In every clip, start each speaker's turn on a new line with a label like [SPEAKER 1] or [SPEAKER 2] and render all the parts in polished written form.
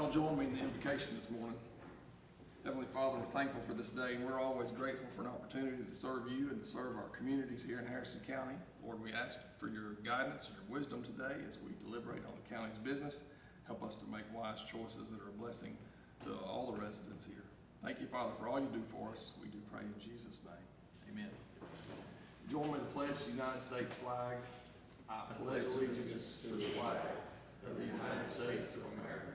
[SPEAKER 1] Y'all join me in the invocation this morning. Heavenly Father, we're thankful for this day, and we're always grateful for an opportunity to serve you and to serve our communities here in Harrison County. Lord, we ask for your guidance and your wisdom today as we deliberate on the county's business. Help us to make wise choices that are a blessing to all the residents here. Thank you, Father, for all you do for us. We do pray in Jesus' name. Amen. Join me in the pledge to the United States flag. I pledge allegiance to the flag of the United States of America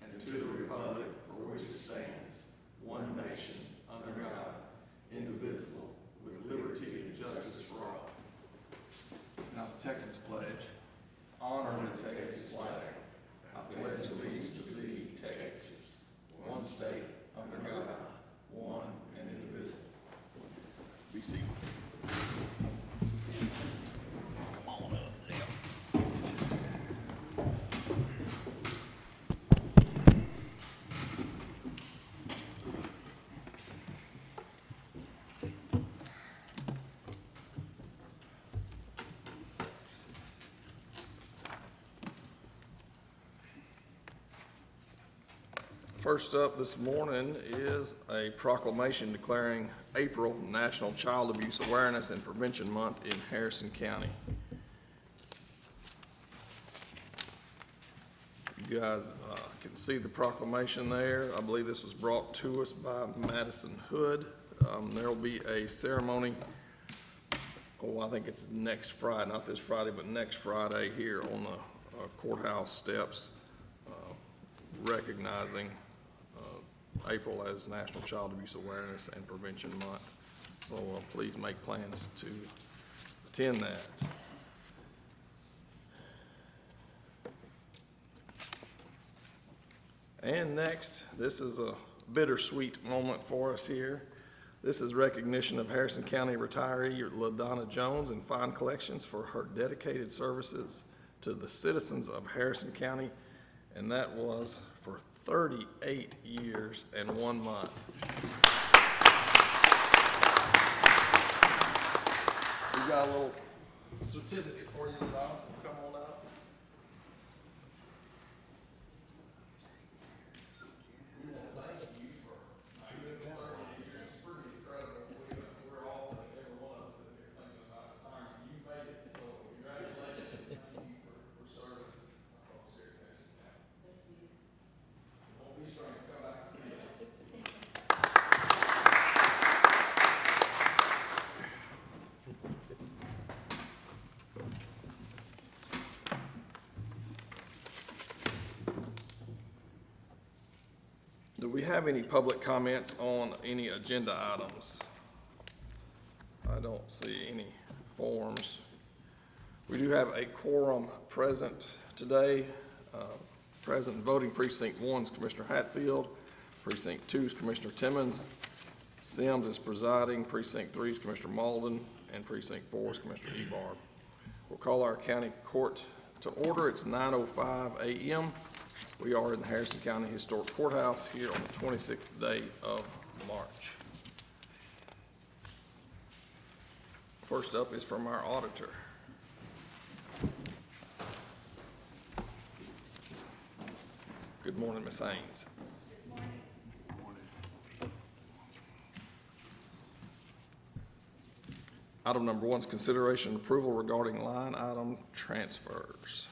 [SPEAKER 1] and to the republic for which it stands, one nation, under God, indivisible, with liberty and justice for all. Now the Texas pledge. Honor the Texas flag. I pledge allegiance to thee, Texas, one state, under God, one and indivisible. Be seated. First up this morning is a proclamation declaring April National Child Abuse Awareness and Prevention Month in Harrison County. You guys can see the proclamation there. I believe this was brought to us by Madison Hood. There will be a ceremony, I think it's next Friday, not this Friday, but next Friday here on the courthouse steps, recognizing April as National Child Abuse Awareness and Prevention Month. So please make plans to attend that. And next, this is a bittersweet moment for us here. This is recognition of Harrison County retiree LaDonna Jones and fine collections for her dedicated services to the citizens of Harrison County, and that was for 38 years and 1 month. We got a little certificate for you, LaDonna, so come on up. Do we have any public comments on any agenda items? I don't see any forms. We do have a quorum present today. Present in voting precinct 1 is Commissioner Hatfield. Precinct 2 is Commissioner Timmons. Sims is presiding. Precinct 3 is Commissioner Malden. And Precinct 4 is Commissioner Ebarb. We'll call our county court to order. It's 9:05 a.m. We are in the Harrison County Historic Courthouse here on the 26th day of March. First up is from our auditor. Good morning, Ms. Haynes.
[SPEAKER 2] Good morning.
[SPEAKER 1] Item number 1 is consideration and approval regarding line item transfers.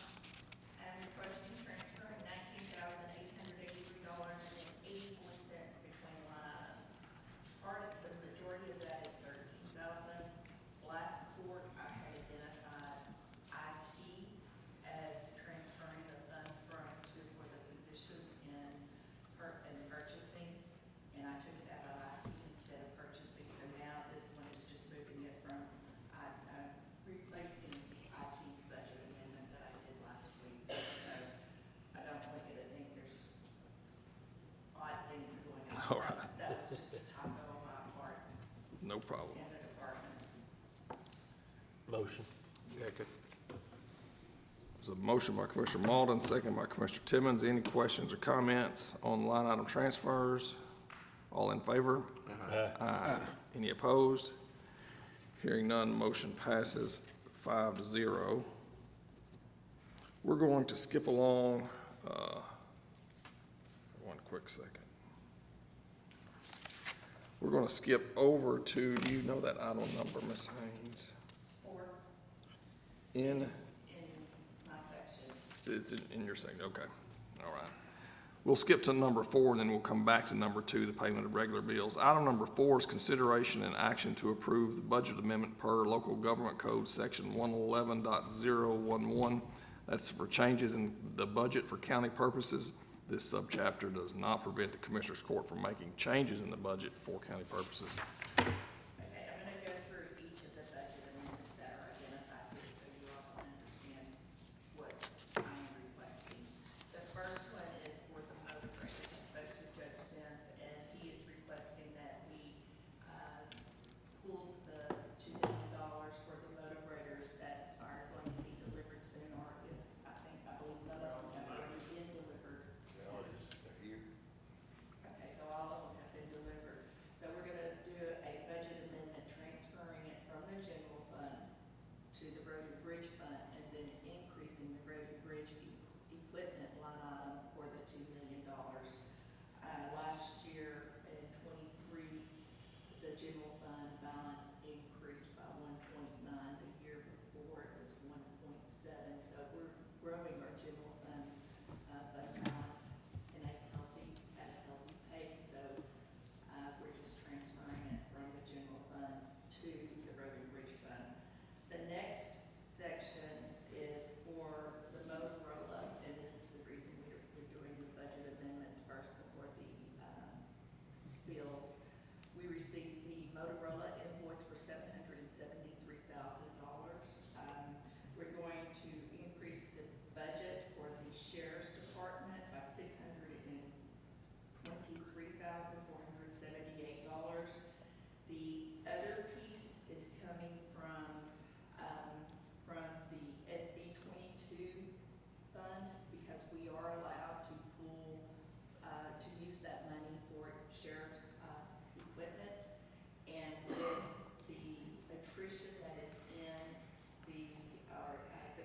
[SPEAKER 1] All right.
[SPEAKER 2] That's just a typo on my part
[SPEAKER 1] No problem.
[SPEAKER 2] in the departments.
[SPEAKER 3] Motion. Second.
[SPEAKER 1] There's a motion by Commissioner Malden, second by Commissioner Timmons. Any questions or comments on line item transfers? All in favor? Aye. Any opposed? Hearing none, motion passes 5-0. We're going to skip along quick second. We're gonna skip over to, do you know that item number, Ms. Haynes?
[SPEAKER 2] Or
[SPEAKER 1] In,
[SPEAKER 2] in my section.
[SPEAKER 1] it's in your section, okay, all right. We'll skip to number 4, and then we'll come back to number 2, the payment of regular bills. Item number 4 is consideration and action to approve the budget amendment per local government code, section 111.011. That's for changes in the budget for county purposes. This subchapter does not prevent the Commissioners Court from making changes in the budget for county purposes.
[SPEAKER 2] Okay, I'm gonna go through each of the budget amendments that are identified here, so you all can understand what I am requesting. The first one is for the motor grader. I spoke to Judge Sims, and he is requesting that we, pull the $2 million for the motor graders that are going to be delivered soon, or if, I believe some of them have already been delivered. Okay, so all of them have been delivered. So we're gonna do a budget amendment transferring it from the general fund to the road and bridge fund, and then increasing the road and bridge equipment line item for the $2 million. Last year in '23, the general fund balance increased by 1.9. The year before it was 1.7. So we're growing our general fund balance at a healthy pace. So we're just transferring it from the general fund to the road and bridge fund. The next section is for the Motorola, and this is the reason we're doing the budget amendments first before the bills. We received the Motorola invoice for $773,000. We're going to increase the budget for the sheriff's department by $623,478. The other piece is coming from the SB 22 fund, because we are allowed to pull, to use that money for sheriff's equipment. And with the attrition that is in the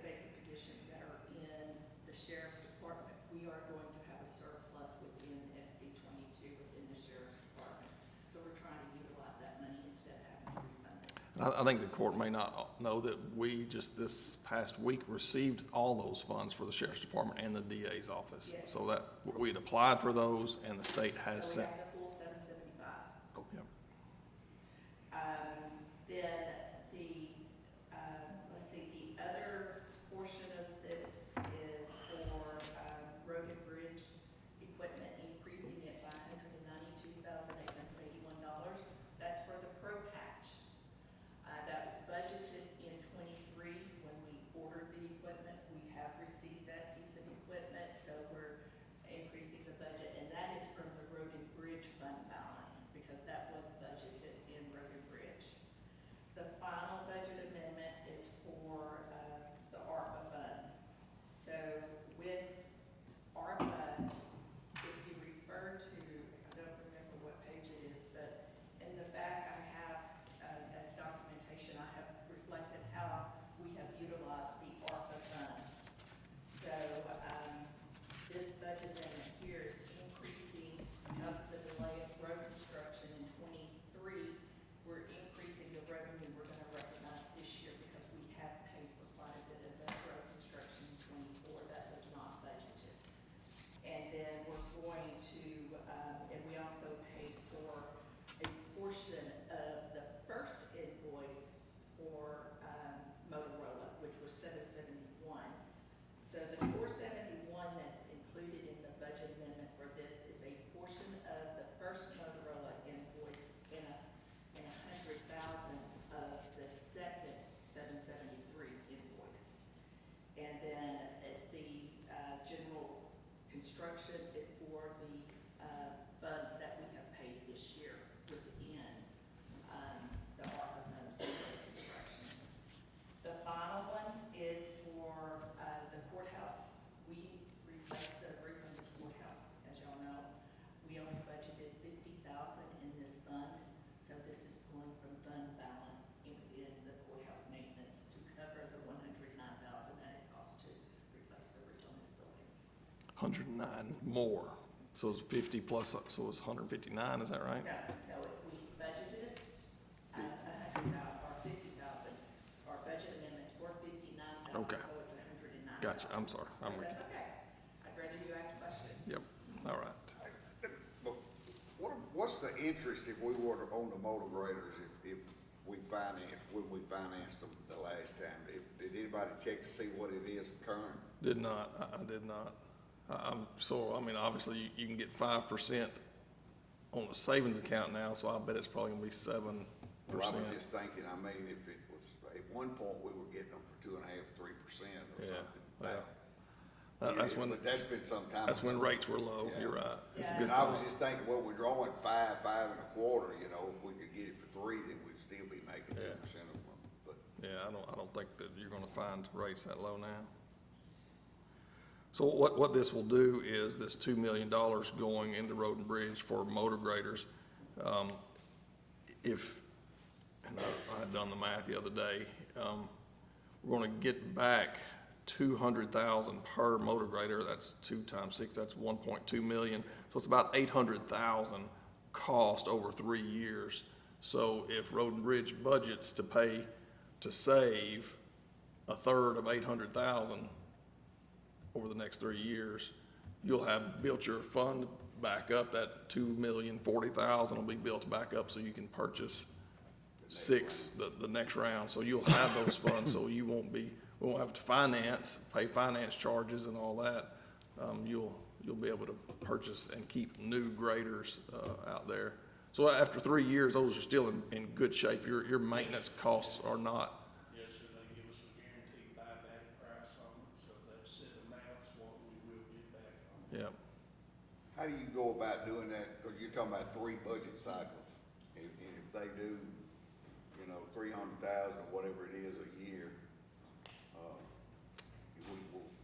[SPEAKER 2] vacant positions that are in the sheriff's department, we are going to have a surplus within SB 22 within the sheriff's department. So we're trying to utilize that money instead of having to refund it.
[SPEAKER 1] I think the court may not know that we just this past week received all those funds for the Sheriff's Department and the DA's office.
[SPEAKER 2] Yes.
[SPEAKER 1] So that, we had applied for those, and the state has
[SPEAKER 2] So we
[SPEAKER 1] sent.
[SPEAKER 2] have the full 775.
[SPEAKER 1] Oh, yeah.
[SPEAKER 2] Then let's see, the other portion of this is for road and bridge equipment, increasing it by $192,881. That's for the Pro Patch. That was budgeted in '23 when we ordered the equipment. We have received that piece of equipment, so we're increasing the budget, and that is from the road and bridge fund balance, because that was budgeted in road and bridge. The final budget amendment is for the ARPA funds. So with ARPA, if you refer to, I don't remember what page it is, but in the back I have, as documentation, I have reflected how we have utilized the ARPA funds. So this budget amendment here is increasing, because of the delay of road construction in '23, we're increasing the revenue we're gonna recognize this year, because we have paid for quite a bit of that road construction in '24 that was not budgeted. And then we're going to, and we also paid for a portion of the first invoice for Motorola, which was $771. So the $471 that's included in the budget amendment for this is a portion of the first Motorola invoice and $100,000 of the second 773 invoice. And then the general construction is for the funds that we have paid this year within the ARPA funds for the construction. The final one is for the courthouse. We replaced the roof on this courthouse, as y'all know. We only budgeted $50,000 in this fund, so this is pulling from fund balance in the courthouse maintenance to cover the $109,000 that it costs to replace the roof on this building.
[SPEAKER 1] 109 more. So it's 50 plus, so it's 159, is that right?
[SPEAKER 2] No, we budgeted, or 50,000. Our budget amendment's for 59,000,
[SPEAKER 1] Okay.
[SPEAKER 2] so it's 109,000.
[SPEAKER 1] Gotcha, I'm sorry, I'm with
[SPEAKER 2] That's
[SPEAKER 1] you.
[SPEAKER 2] okay. I'd rather you ask questions.
[SPEAKER 1] Yep, all right.
[SPEAKER 4] But what's the interest if we were to own the motor graders, if we financed, when we financed them the last time? Did anybody check to see what it is current?
[SPEAKER 1] Did not, I did not. I mean, obviously, you can get 5% on the savings account now, so I bet it's probably gonna be 7%.
[SPEAKER 4] Well, I was just thinking, I mean, if it was, at one point, we were getting them for 2.5%, 3% or
[SPEAKER 1] Yeah,
[SPEAKER 4] something.
[SPEAKER 1] yeah. That's when,
[SPEAKER 4] But that's been some time.
[SPEAKER 1] that's when
[SPEAKER 4] ago.
[SPEAKER 1] rates were low,
[SPEAKER 4] Yeah.
[SPEAKER 1] you're right. It's a
[SPEAKER 2] Yeah.
[SPEAKER 1] good
[SPEAKER 4] And I was
[SPEAKER 1] thought.
[SPEAKER 4] just thinking, well, we're drawing 5, 5.25, you know, if we could get it for 3, then we'd still be making
[SPEAKER 1] Yeah.
[SPEAKER 4] 10% of them, but.
[SPEAKER 1] Yeah, I don't think that you're gonna find rates that low now. So what this will do is this $2 million going into Road and Bridge for motor graders. And I had done the math the other day, we're gonna get back 200,000 per motor grader, that's 2 times 6, that's 1.2 million. So it's about 800,000 cost over 3 years. So if Road and Bridge budgets to save a third of 800,000 over the next 3 years, you'll have built your fund back up, that 2,040,000 will be built back up so you can purchase the next round. So you'll have those funds, so we won't have to pay finance charges and all that. You'll be able to purchase and keep new graders, out there. So after 3 years, those are still in good shape. Your maintenance costs are not.
[SPEAKER 5] Yes, sir, they give us a guaranteed buyback price on them, so that set amounts what we will get back on them.
[SPEAKER 1] Yeah,
[SPEAKER 4] How do you go about doing that? Because you're talking about 3 budget cycles. And if they do, 300,000 or whatever it is a year,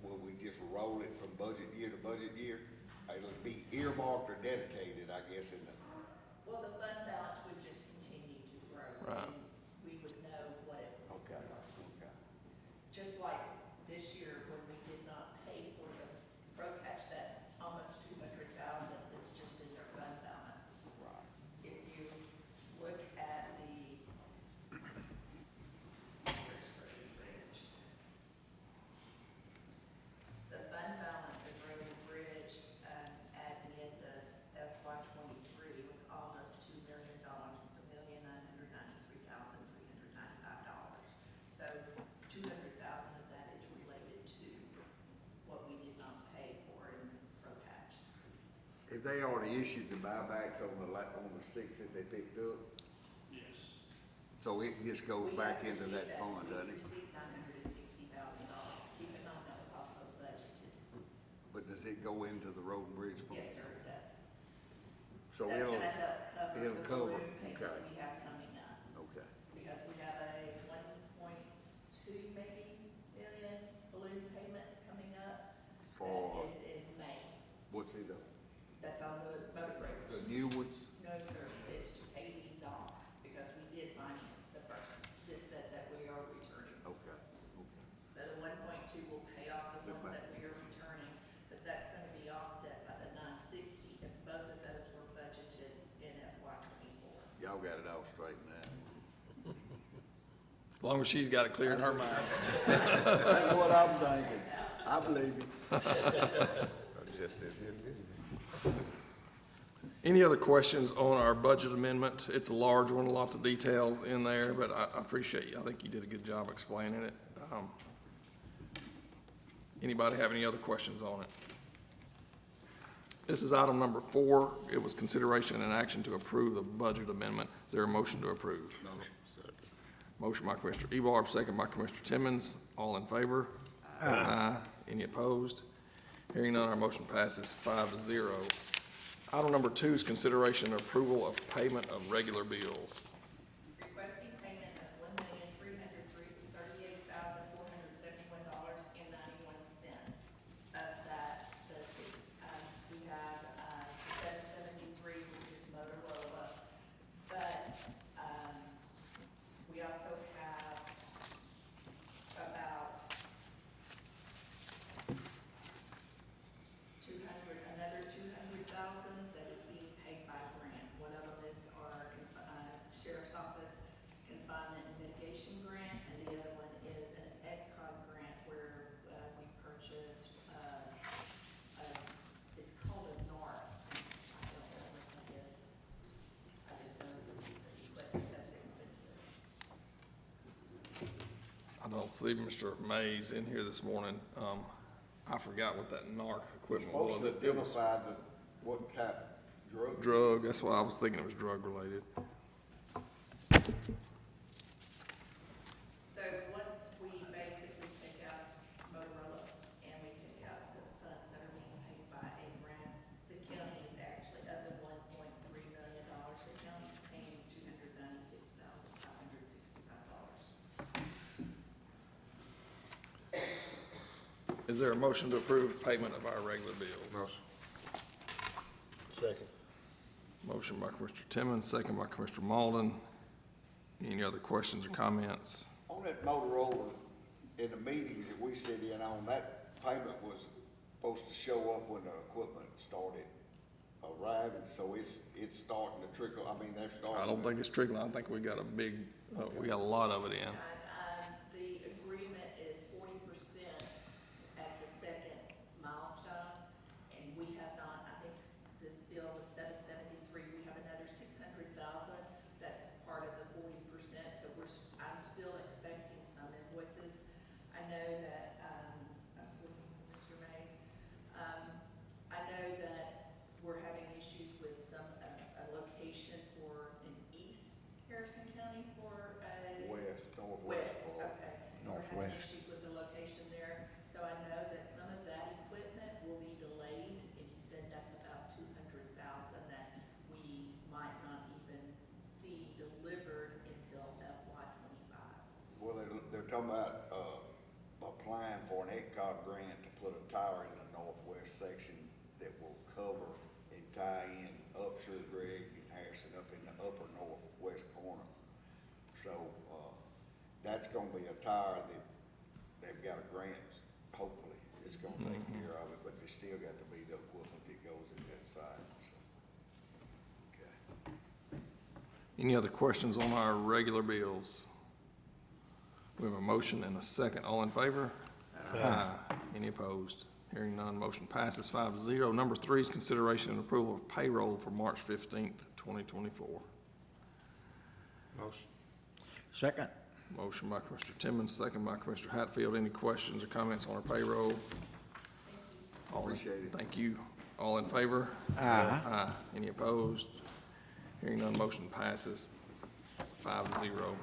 [SPEAKER 4] will we just roll it from budget year to budget year? It'll be earmarked or dedicated, I guess, in the,
[SPEAKER 2] Well, the fund balance would just continue to grow.
[SPEAKER 1] Right.
[SPEAKER 2] And we would know what it was.
[SPEAKER 4] okay.
[SPEAKER 2] Just like this year when we did not pay for the pro patch, that almost 200,000 is just in their fund balance.
[SPEAKER 4] Right.
[SPEAKER 2] If you look at the, where's Road and Bridge? The fund balance of Road and Bridge, at the end of FY '23 was almost $2 million. It's $1,993,395. So 200,000 of that is related to what we did not pay for in pro patch.
[SPEAKER 4] If they already issued the buybacks on the 6 that they picked up,
[SPEAKER 5] Yes,
[SPEAKER 4] so it just goes
[SPEAKER 2] We
[SPEAKER 4] back
[SPEAKER 2] have
[SPEAKER 4] into
[SPEAKER 2] received
[SPEAKER 4] that fund, doesn't it?
[SPEAKER 2] We received $960,000. Keep in mind that was also budgeted.
[SPEAKER 4] But does it go into the road and bridge fund?
[SPEAKER 2] Yes, sir, it does.
[SPEAKER 4] So
[SPEAKER 2] That's
[SPEAKER 4] it'll,
[SPEAKER 2] gonna help cover
[SPEAKER 4] it'll
[SPEAKER 2] the
[SPEAKER 4] cover,
[SPEAKER 2] balloon payment
[SPEAKER 4] okay.
[SPEAKER 2] we have coming up.
[SPEAKER 4] okay.
[SPEAKER 2] Because we have a 1.2 maybe million balloon payment coming up.
[SPEAKER 4] For-
[SPEAKER 2] That is in May.
[SPEAKER 4] What's it,
[SPEAKER 2] That's on the motor
[SPEAKER 4] the
[SPEAKER 2] graders.
[SPEAKER 4] new ones?
[SPEAKER 2] No, sir, it's to pay these off because we did finance the first, this set that we are returning.
[SPEAKER 4] Okay.
[SPEAKER 2] So the 1.2 will pay off the
[SPEAKER 4] The
[SPEAKER 2] ones
[SPEAKER 4] back.
[SPEAKER 2] that we are returning, but that's gonna be offset by the 960 if both of those were budgeted in FY '24.
[SPEAKER 4] Y'all got it all straightened out.
[SPEAKER 1] as long as she's got it clear in her mind.
[SPEAKER 4] That's what I'm thinking. I believe you.
[SPEAKER 3] Just as it is.
[SPEAKER 1] Any other questions on our budget amendment? It's a large one, lots of details in there, but I appreciate you. I think you did a good job explaining it. Anybody have any other questions on it? This is item number 4. It was consideration and action to approve the budget amendment. Is there a motion to approve? Motion by Commissioner Ebarb, second by Commissioner Timmons. All in favor? Aye. Any opposed? Hearing none, our motion passes 5-0. Item number 2 is consideration and approval of payment of regular bills.
[SPEAKER 2] Requesting payment of $1,338,471.91. Of that, we have, 773, which is Motorola, but, we also have about another $200,000
[SPEAKER 1] see Mr. Mays in here this morning. I forgot what that NARC equipment was.
[SPEAKER 4] Supposed to
[SPEAKER 1] It was
[SPEAKER 4] identify what type of drug.
[SPEAKER 1] drug, that's why I was thinking it was drug related.
[SPEAKER 2] So once we basically take out Motorola and we take out the funds that are being paid by a grant, the county is actually, of the $1.3 million, the county's paying $296,565.
[SPEAKER 1] Is there a motion to approve payment of our regular bills?
[SPEAKER 3] Motion. Second.
[SPEAKER 1] Motion by Commissioner Timmons, second by Commissioner Malden. Any other questions or comments?
[SPEAKER 4] On that Motorola, in the meetings that we sit in on, that payment was supposed to show up when the equipment started arriving, so it's starting to trickle, I mean, they're starting.
[SPEAKER 1] I don't think it's trickling. I think we got a big, we got a lot of it in.
[SPEAKER 2] The agreement is 40% at the second milestone, and we have not, I think this bill was $773, we have another $600,000 that's part of the 40%, so I'm still expecting some invoices. I know that, I was looking for Mr. Mays, I know that we're having issues with a location for an East Harrison County for
[SPEAKER 4] Northwest.
[SPEAKER 2] okay. We're having
[SPEAKER 3] Northwest.
[SPEAKER 2] issues with the location there, so I know that some of that equipment will be delayed, and he said that's about $200,000 that we might not even see delivered until FY '25.
[SPEAKER 4] Well, they're talking about, applying for an ECOG grant to put a tower in the northwest section that will cover and tie in up Sugar Greg and Harrison up in the upper northwest corner. So, that's gonna be a tower that they've got a grant, hopefully, it's gonna take care of it, but there's still got to be the equipment that goes at that side, so. Okay.
[SPEAKER 1] Any other questions on our regular bills? We have a motion and a second. All in favor? Aye. Any opposed? Hearing none, motion passes 5-0. Number 3 is consideration and approval of payroll for March 15th, 2024.
[SPEAKER 3] Motion.
[SPEAKER 6] Second.
[SPEAKER 1] Motion by Commissioner Timmons, second by Commissioner Hatfield. Any questions or comments on our payroll? All in-
[SPEAKER 4] Appreciate it.
[SPEAKER 1] Thank you. All in favor?
[SPEAKER 6] Aye.
[SPEAKER 1] Aye. Any opposed? Hearing none, motion passes 5-0.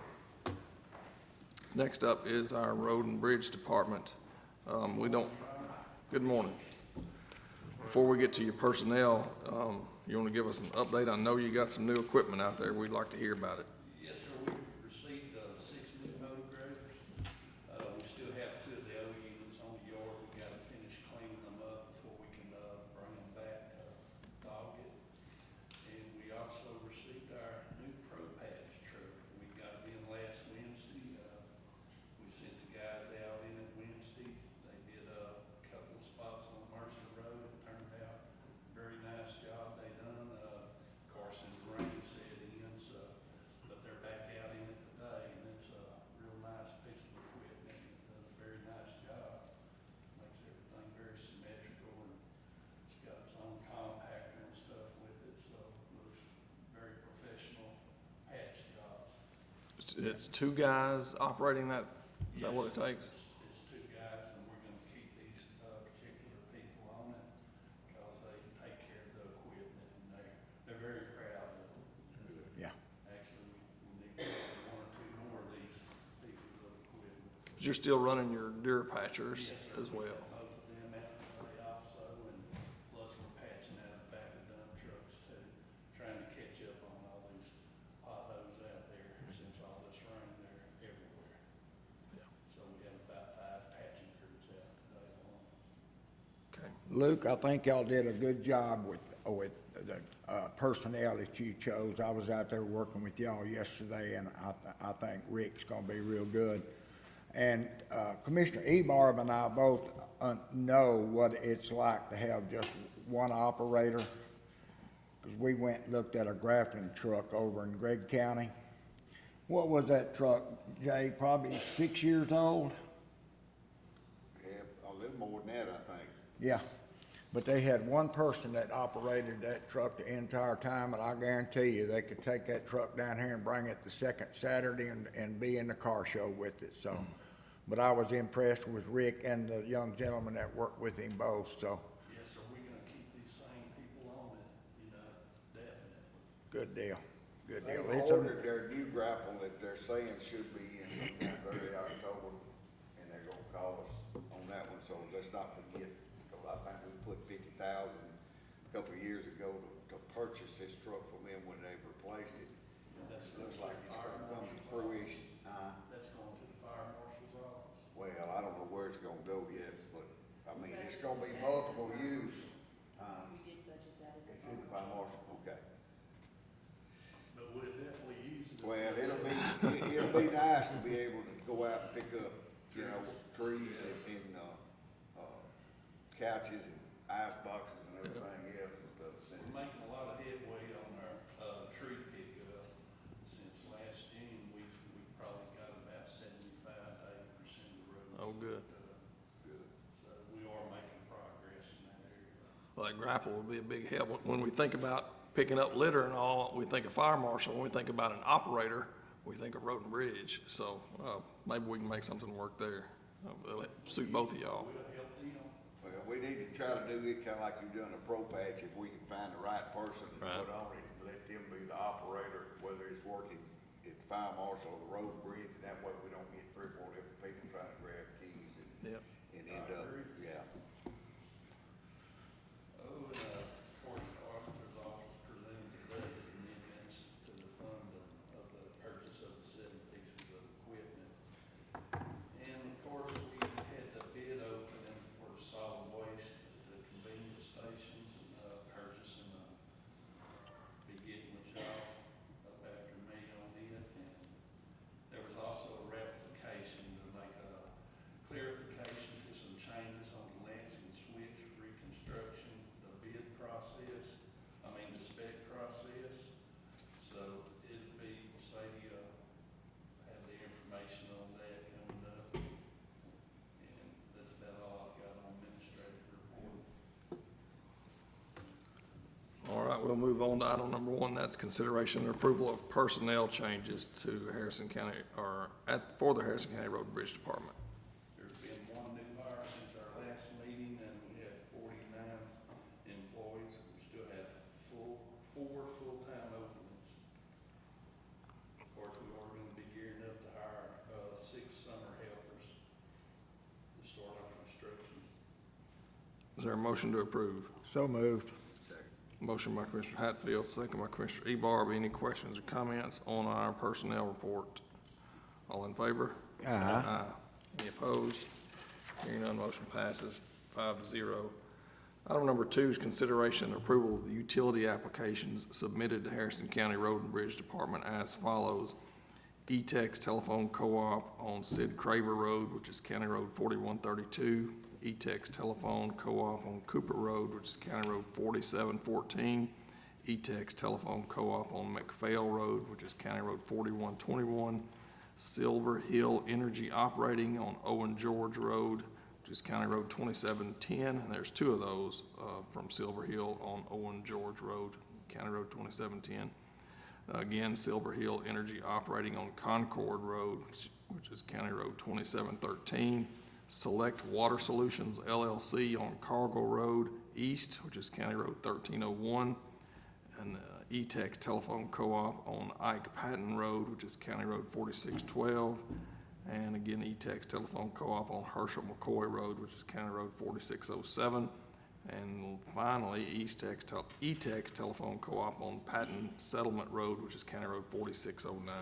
[SPEAKER 1] Next up is our Road and Bridge Department. Good morning. Before we get to your personnel, you want to give us an update? I know you got some new equipment out there. We'd like to hear about it.
[SPEAKER 5] Yes, sir, we received 6 new motor graders. We still have 2 of the old units on the yard. We gotta finish cleaning them up before we can bring them back to dog it. And we also received our new Pro Patch truck. We got it in last Wednesday. We sent the guys out in it Wednesday. They did a couple of spots on Mercer Road. It turned out very nice job they done. Carson rain set in, so, but they're back out in it today, and it's a real nice piece of equipment. It does a very nice job. Makes everything very symmetrical, and it's got its own compactor and stuff with it, so it looks very professional patch job.
[SPEAKER 1] It's 2 guys operating that, is that what it takes?
[SPEAKER 5] It's 2 guys, and we're gonna keep these particular people on it, because they take care of the equipment, and they're very proud of it.
[SPEAKER 6] Yeah.
[SPEAKER 5] Actually, we need 1 or 2 more of these pieces of equipment.
[SPEAKER 1] You're still running your Durapatchers
[SPEAKER 5] Yes, sir.
[SPEAKER 1] as well.
[SPEAKER 5] We got both of them out today also, and plus we're patching out the back of dump trucks too, trying to catch up on all these potholes out there. Since all this rain, they're everywhere. So we have about 5 patching crews out today alone.
[SPEAKER 1] Okay.
[SPEAKER 6] Luke, I think y'all did a good job with the personnel that you chose. I was out there working with y'all yesterday, and I think Rick's gonna be real good. And Commissioner Ebarb and I both know what it's like to have just one operator, because we went and looked at a grafting truck over in Gregg County. What was that truck, Jay? Probably 6 years old?
[SPEAKER 4] Yeah, a little more than that, I think.
[SPEAKER 6] Yeah, but they had one person that operated that truck the entire time, and I guarantee you, they could take that truck down here and bring it the second Saturday and be in the car show with it, so. But I was impressed with Rick and the young gentleman that worked with him both, so
[SPEAKER 5] Yes, sir, we're gonna keep these same people on it, definitely.
[SPEAKER 6] good deal, good
[SPEAKER 4] They
[SPEAKER 6] deal. It's a-
[SPEAKER 4] ordered their new grapple that they're saying should be in sometime early October, and they're gonna call us on that one, so let's not forget, because I think we put 50,000 a couple of years ago to purchase this truck from them when they replaced it.
[SPEAKER 5] That's
[SPEAKER 4] Looks like it's
[SPEAKER 5] fire
[SPEAKER 4] gonna come to
[SPEAKER 5] marshal's
[SPEAKER 4] fruition.
[SPEAKER 5] That's going to the fire marshal's office.
[SPEAKER 4] Well, I don't know where it's gonna go yet, but, I mean, it's gonna be multiple use.
[SPEAKER 2] We did budget that in the.
[SPEAKER 4] It's in the fire marshal, okay.
[SPEAKER 5] But we'll definitely use it.
[SPEAKER 4] Well, it'll be nice to be able to go out and pick up, trees and couches and ice boxes and everything else instead of
[SPEAKER 5] We're
[SPEAKER 4] sending.
[SPEAKER 5] making a lot of headway on our, tree pickup. Since last June, we've probably got about 75 to 80% of the roads.
[SPEAKER 1] Oh, good.
[SPEAKER 4] Good.
[SPEAKER 5] So we are making progress in that area.
[SPEAKER 1] Well, that grapple would be a big help. When we think about picking up litter and all, we think of fire marshal. When we think about an operator, we think of road and bridge. So, maybe we can make something work there. It'll suit both of y'all.
[SPEAKER 5] We'll help them.
[SPEAKER 4] Well, we need to try to do it kinda like you've done a pro patch, if we can find the right person to
[SPEAKER 1] Right.
[SPEAKER 4] put on it, and let them be the operator, whether it's working at the fire marshal or the road and bridge, and that way we don't get 3 or 4 different people trying to grab keys
[SPEAKER 1] Yep.
[SPEAKER 4] and end up, yeah.
[SPEAKER 5] Oh, and, of course, the auditor's office presented the budget amendments to the fund of the purchase of the 7 pieces of equipment. And of course, we had the bid opening for the solid waste at the convenience stations, purchasing, be getting with y'all up after me on it. And there was also a ratification to make a clarification to some changes on the Lansing switch reconstruction, the bid process, the spec process. So it'd be, say, have the information on that coming up. And that's about all I've got on administrative report.
[SPEAKER 1] All right, we'll move on to item number 1. That's consideration and approval of personnel changes to Harrison County, for the Harrison County Road and Bridge Department.
[SPEAKER 5] There's been one new hire since our last meeting, and we had 49 employees. We still have 4 full-time openings. Of course, we are gonna be gearing up to hire, 6 summer helpers to start our construction.
[SPEAKER 1] Is there a motion to approve?
[SPEAKER 6] So moved.
[SPEAKER 4] Second.
[SPEAKER 1] Motion by Commissioner Hatfield, second by Commissioner Ebarb. Any questions or comments on our personnel report? All in favor? Aye. Any opposed? Hearing none, motion passes 5-0. Item number 2 is consideration and approval of the utility applications submitted to Harrison County Road and Bridge Department as follows. E-Tex Telephone Co-op on Sid Craver Road, which is County Road 4132. E-Tex Telephone Co-op on Cooper Road, which is County Road 4714. E-Tex Telephone Co-op on McPhail Road, which is County Road 4121. Silver Hill Energy Operating on Owen George Road, which is County Road 2710. And there's 2 of those from Silver Hill on Owen George Road, County Road 2710. Again, Silver Hill Energy Operating on Concord Road, which is County Road 2713. Select Water Solutions LLC on Cargill Road East, which is County Road 1301. And E-Tex Telephone Co-op on Ike Patton Road, which is County Road 4612. And again, E-Tex Telephone Co-op on Herschel McCoy Road, which is County Road 4607. And finally, E-Tex Telephone Co-op on Patton Settlement Road, which is County Road 4609.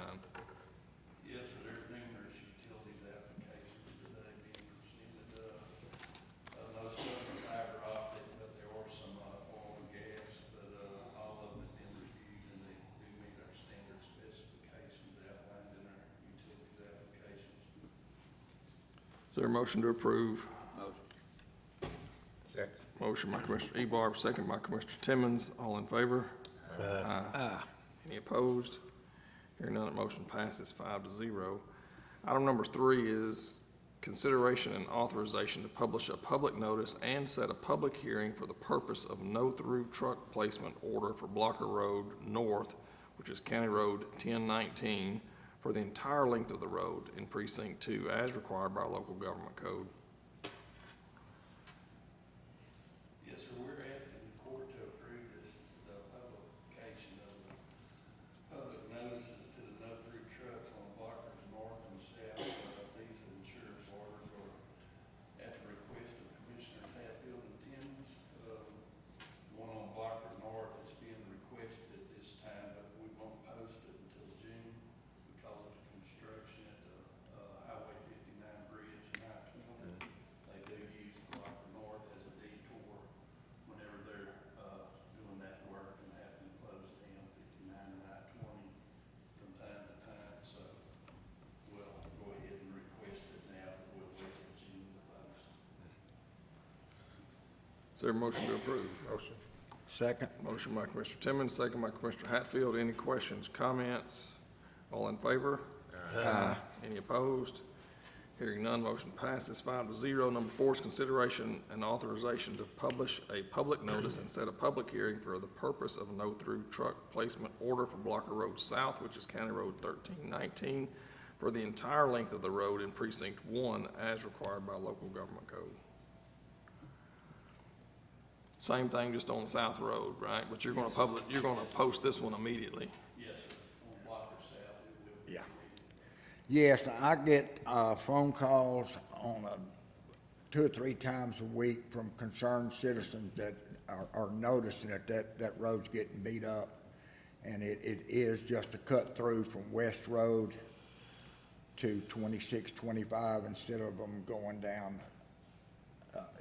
[SPEAKER 5] Yes, sir, there's numerous utilities applications today being presented. Most of them are fiber optic, but there are some, oil and gas, but, all of them have been reviewed and they do meet our standard specifications outlined in our utilities applications.
[SPEAKER 1] Is there a motion to approve?
[SPEAKER 4] Motion.
[SPEAKER 6] Second.
[SPEAKER 1] Motion by Commissioner Ebarb, second by Commissioner Timmons. All in favor? Aye. Any opposed? Hearing none, the motion passes 5-0. Item number 3 is consideration and authorization to publish a public notice and set a public hearing for the purpose of no-through truck placement order for Blocker Road North, which is County Road 1019, for the entire length of the road in Precinct 2 as required by our local government code.
[SPEAKER 5] Yes, sir, we're asking the court to approve this, the publication of the public notices to the no-through trucks on blockers north and south. These insurance orders are at the request of Commissioner Hatfield and Timmons. One on blocker north is being requested at this time, but we won't post it until June because of the construction at the, Highway 59 bridge and I-20. They do use blocker north as a detour whenever they're, doing that work and having to close down 59 and I-20 from time to time, so we'll go ahead and request it now, but we'll wait till June to post.
[SPEAKER 1] Is there a motion to approve?
[SPEAKER 3] Motion.
[SPEAKER 6] Second.
[SPEAKER 1] Motion by Commissioner Timmons, second by Commissioner Hatfield. Any questions, comments? All in favor? Aye. Any opposed? Hearing none, motion passes 5-0. Number 4 is consideration and authorization to publish a public notice and set a public hearing for the purpose of a no-through truck placement order for Blocker Road South, which is County Road 1319, for the entire length of the road in Precinct 1 as required by local government code. Same thing, just on South Road, right? But you're gonna post this one immediately.
[SPEAKER 5] Yes, sir, on blocker south, it will be.
[SPEAKER 6] Yeah. Yes, I get phone calls on 2 or 3 times a week from concerned citizens that are noticing that road's getting beat up. And it is just a cut through from West Road to 2625 instead of them going down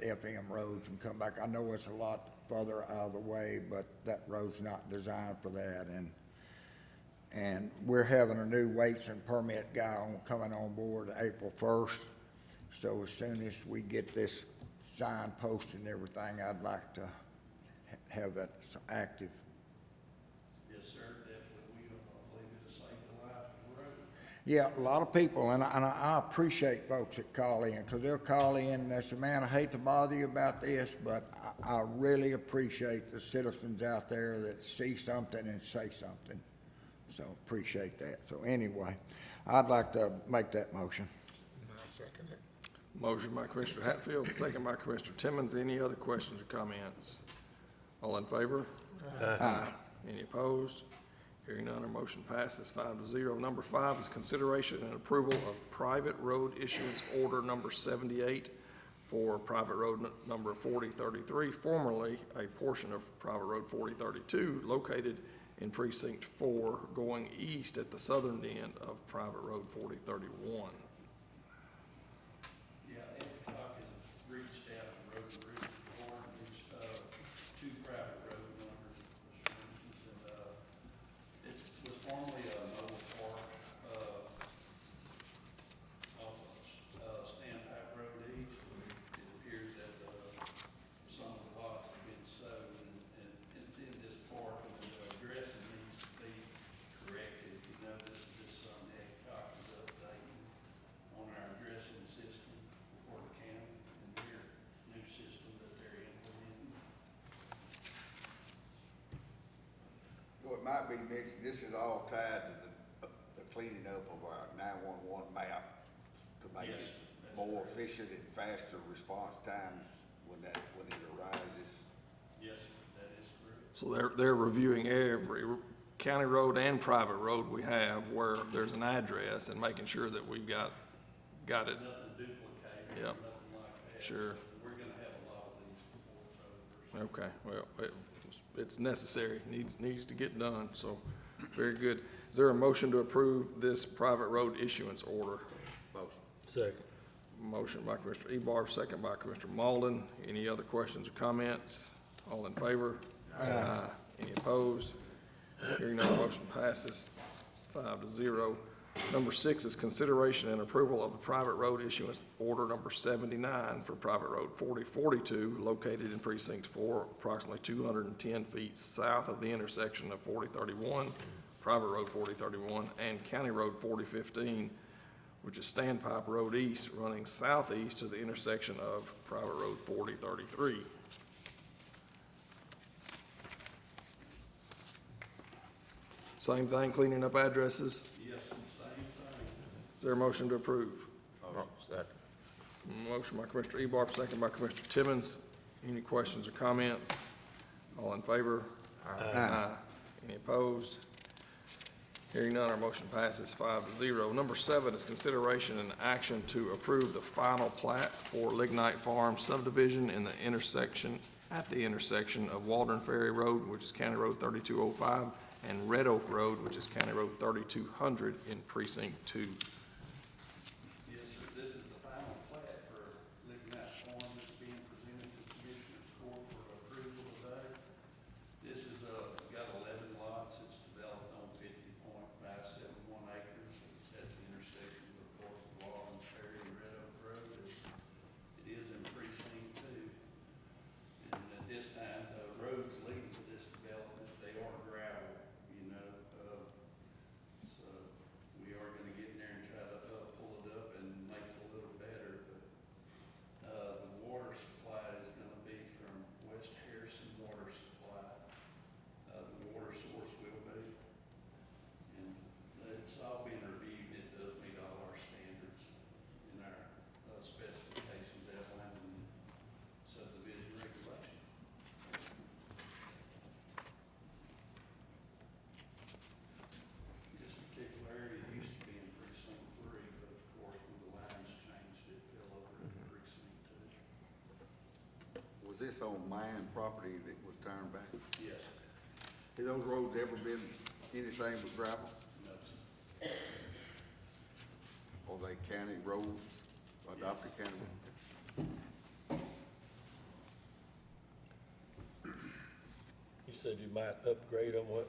[SPEAKER 6] FM roads and come back. I know it's a lot further out of the way, but that road's not designed for that. And we're having a new weights and permit guy coming on board April 1st. So as soon as we get this sign posted and everything, I'd like to have that active.
[SPEAKER 5] Yes, sir, definitely. We believe it'll save the life of the road.
[SPEAKER 6] Yeah, a lot of people, and I appreciate folks that call in, because they'll call in and they say, man, I hate to bother you about this, but I really appreciate the citizens out there that see something and say something. So appreciate that. So anyway, I'd like to make that motion.
[SPEAKER 3] I'll second it.
[SPEAKER 1] Motion by Commissioner Hatfield, second by Commissioner Timmons. Any other questions or comments? All in favor? Aye. Any opposed? Hearing none, our motion passes 5-0. Number 5 is consideration and approval of private road issuance order number 78 for private road number 4033, formerly a portion of private road 4032, located in Precinct 4, going east at the southern end of private road 4031.
[SPEAKER 5] Yeah, Hancock has reached out to Road and Bridge before, and there's, 2 private road numbers, for instance, and, it was formerly a mobile park, off of, Standpipe Road East. It appears that, some of the lots have been sold, and it's in this park, and the addressing needs to be corrected. You know, this, Hancock is updating on our addressing system for the county and their new system that they're implementing.
[SPEAKER 4] Well, it might be mentioned, this is all tied to the cleaning up of our 911 map to make
[SPEAKER 5] Yes,
[SPEAKER 4] it
[SPEAKER 5] that's
[SPEAKER 4] more
[SPEAKER 5] correct.
[SPEAKER 4] efficient and faster response times when it arises.
[SPEAKER 5] Yes, that is correct.
[SPEAKER 1] So they're reviewing every county road and private road we have where there's an address and making sure that we've got it.
[SPEAKER 5] Nothing duplicated,
[SPEAKER 1] Yep.
[SPEAKER 5] nothing like that.
[SPEAKER 1] Sure.
[SPEAKER 5] So we're gonna have a lot of these before it's over.
[SPEAKER 1] Okay, well, it's necessary, needs to get done, so, very good. Is there a motion to approve this private road issuance order?
[SPEAKER 4] Motion.
[SPEAKER 3] Second.
[SPEAKER 1] Motion by Commissioner Ebar, second by Commissioner Malden. Any other questions or comments? All in favor? Aye. Any opposed? Hearing none, motion passes 5-0. Number 6 is consideration and approval of the private road issuance order number 79 for private road 4042, located in Precinct 4, approximately 210 feet south of the intersection of 4031, private road 4031, and County Road 4015, which is Standpipe Road East, running southeast to the intersection of private road 4033. Same thing, cleaning up addresses.
[SPEAKER 5] Yes, same thing.
[SPEAKER 1] Is there a motion to approve?
[SPEAKER 3] Second.
[SPEAKER 1] Motion by Commissioner Ebarb, second by Commissioner Timmons. Any questions or comments? All in favor? Aye. Any opposed? Hearing none, our motion passes 5-0. Number 7 is consideration and action to approve the final plat for Lignite Farm subdivision in the intersection, at the intersection of Waldron Ferry Road, which is County Road 3205, and Red Oak Road, which is County Road 3200 in Precinct 2.
[SPEAKER 5] Yes, sir, this is the final plat for Lignite Farm that's being presented to Commissioners Court for approval today. This is, got 11 lots, it's developed on 50.571 acres. It's at the intersection of course, Waldron Ferry and Red Oak Road. It is in precinct 2. And at this time, the roads leading to this development, they are gravel, you know, so we are gonna get in there and try to, pull it up and make it a little better, but, the water supply is gonna be from West Harrison Water Supply. The water source will be, and it's all been reviewed, it does meet all our standards in our, specifications outlined in subdivision regulation. This particular area used to be in precinct 3, but of course, when the lines changed, it fell over into precinct 2.
[SPEAKER 4] Was this on mine property that was turned back?
[SPEAKER 5] Yes,
[SPEAKER 4] Have those roads ever been anything but gravel?
[SPEAKER 5] no, sir.
[SPEAKER 4] Or they county roads, adopted county?
[SPEAKER 3] You said you might upgrade them, what,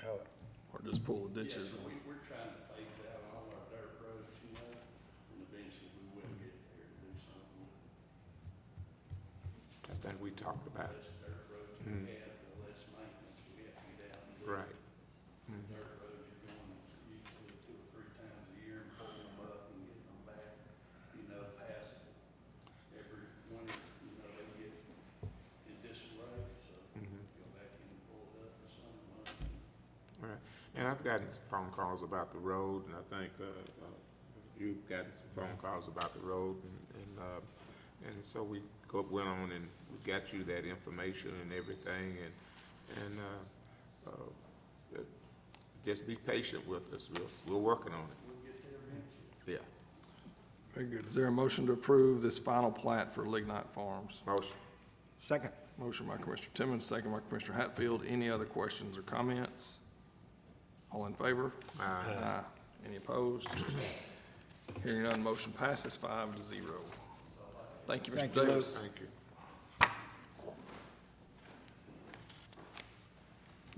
[SPEAKER 3] how,
[SPEAKER 1] Or just pull the ditches.
[SPEAKER 5] Yes, we're trying to phase out all our dirt roads, you know, and eventually we will get there to do something with
[SPEAKER 7] I think we talked about
[SPEAKER 5] the
[SPEAKER 7] it.
[SPEAKER 5] less dirt roads we have, the less maintenance we have to get out and do.
[SPEAKER 7] Right.
[SPEAKER 5] Dirt roads, you're going usually 2 or 3 times a year and pulling them up and getting them back, you know, past every winter, you know, they get in disarray, so go back in and pull it up for summer months.
[SPEAKER 7] Right. And I've gotten some phone calls about the road, and I think, you've gotten some phone calls about the road, and so we went on and we got you that information and everything, and just be patient with us, we're working on it.
[SPEAKER 5] We'll get there eventually.
[SPEAKER 7] Yeah.
[SPEAKER 1] Very good. Is there a motion to approve this final plat for Lignite Farms?
[SPEAKER 7] Motion.
[SPEAKER 6] Second.
[SPEAKER 1] Motion by Commissioner Timmons, second by Commissioner Hatfield. Any other questions or comments? All in favor? Aye. Any opposed? Hearing none, motion passes 5-0. Thank you, Mr.
[SPEAKER 6] Thank you,
[SPEAKER 1] Davis.
[SPEAKER 7] Thank you.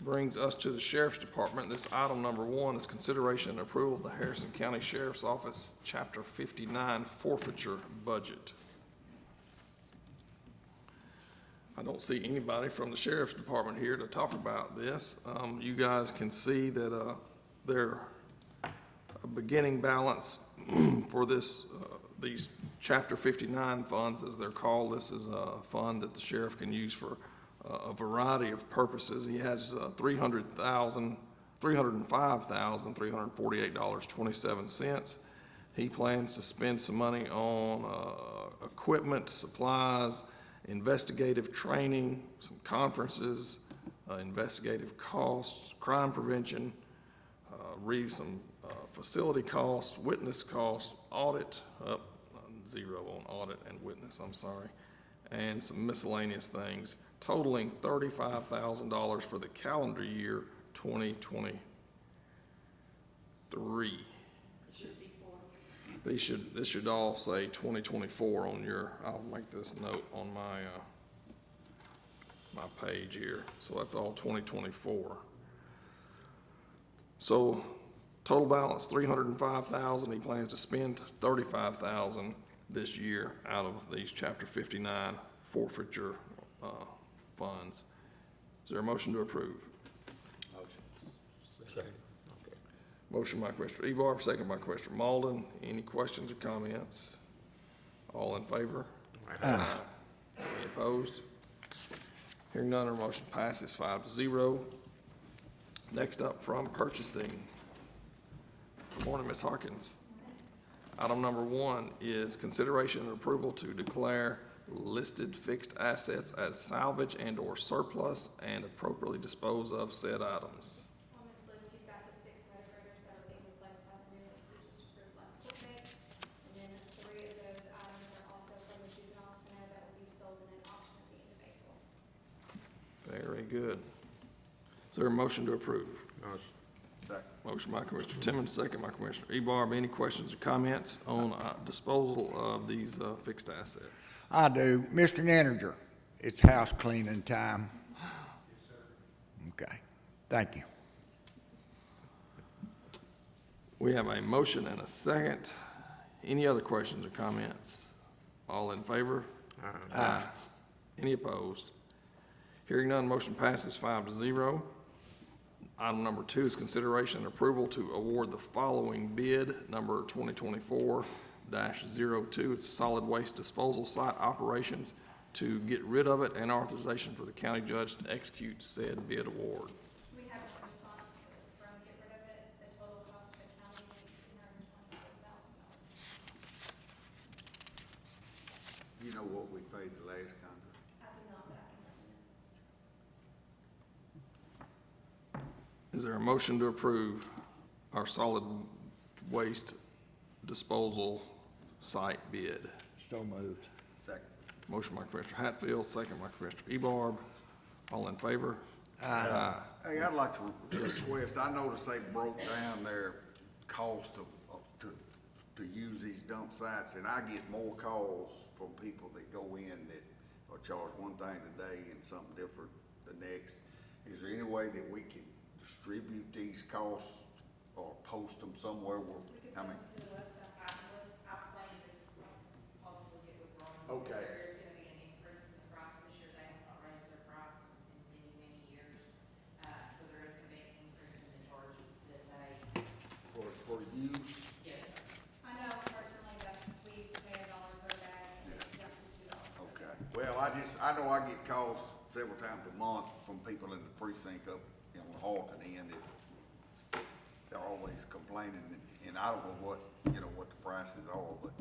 [SPEAKER 1] Brings us to the Sheriff's Department. This item number 1 is consideration and approval of the Harrison County Sheriff's Office Chapter 59 forfeiture budget. I don't see anybody from the Sheriff's Department here to talk about this. You guys can see that their beginning balance for this, these Chapter 59 funds, as they're called. This is a fund that the sheriff can use for a variety of purposes. He has $305,348.27. He plans to spend some money on equipment, supplies, investigative training, some conferences, investigative costs, crime prevention, some facility costs, witness costs, audit, zero on audit and witness, I'm sorry, and some miscellaneous things, totaling $35,000 for the calendar year 2023.
[SPEAKER 2] Should be for
[SPEAKER 1] This should all say 2024 on your, I'll make this note on my, my page here. So that's all 2024. So total balance, $305,000. He plans to spend $35,000 this year out of these Chapter 59 forfeiture, funds. Is there a motion to approve?
[SPEAKER 4] Motion.
[SPEAKER 3] second.
[SPEAKER 7] Okay.
[SPEAKER 1] Motion by Commissioner Ebarb, second by Commissioner Malden. Any questions or comments? All in favor? Aye. Any opposed? Hearing none, our motion passes 5-0. Next up from purchasing. Good morning, Ms. Harkins. Item number 1 is consideration and approval to declare listed fixed assets as salvage and/or surplus and appropriately dispose of said items.
[SPEAKER 8] On this list, you've got the 6 motor graders that are being replaced by the new ones, which is approved last court date. And then 3 of those items are also from the juvenile center that will be sold in an auction at the end of April.
[SPEAKER 1] Very good. Is there a motion to approve?
[SPEAKER 7] Motion.
[SPEAKER 4] Second.
[SPEAKER 1] Motion by Commissioner Timmons, second by Commissioner Ebarb. Any questions or comments on disposal of these fixed assets?
[SPEAKER 6] I do. Mr. Nenninger, it's house cleaning time. Yes, sir. Okay, thank you.
[SPEAKER 1] We have a motion and a second. Any other questions or comments? All in favor? Aye. Any opposed? Hearing none, motion passes 5-0. Item number 2 is consideration and approval to award the following bid, number 2024-02. It's solid waste disposal site operations to get rid of it and authorization for the county judge to execute said bid award.
[SPEAKER 8] We have a response that was from Get Rid of It. The total cost to the county will be $224,000.
[SPEAKER 4] You know what we paid the last contract?
[SPEAKER 8] I do not, but I can let you know.
[SPEAKER 1] Is there a motion to approve our solid waste disposal site bid?
[SPEAKER 6] So moved.
[SPEAKER 4] Second.
[SPEAKER 1] Motion by Commissioner Hatfield, second by Commissioner Ebarb. All in favor? Aye.
[SPEAKER 4] Hey, I'd like to request, I noticed they broke down their cost to use these dump sites, and I get more calls from people that go in that are charged one thing today and something different the next. Is there any way that we can distribute these costs or post them somewhere where, I mean?
[SPEAKER 2] To the website, I plan to possibly get with Ron.
[SPEAKER 4] Okay.
[SPEAKER 2] There is gonna be an increase in the price this year. They have not raised their prices in many, many years. So there is gonna be an increase in the charges that they,
[SPEAKER 4] For use?
[SPEAKER 2] yes, sir.
[SPEAKER 8] I know personally that we used to pay $1 per bag, and it's jumped to $2.
[SPEAKER 4] Okay, well, I know I get calls several times a month from people in the precinct up, you know, Halton end, that they're always complaining, and I don't know what, you know, what the prices are, but,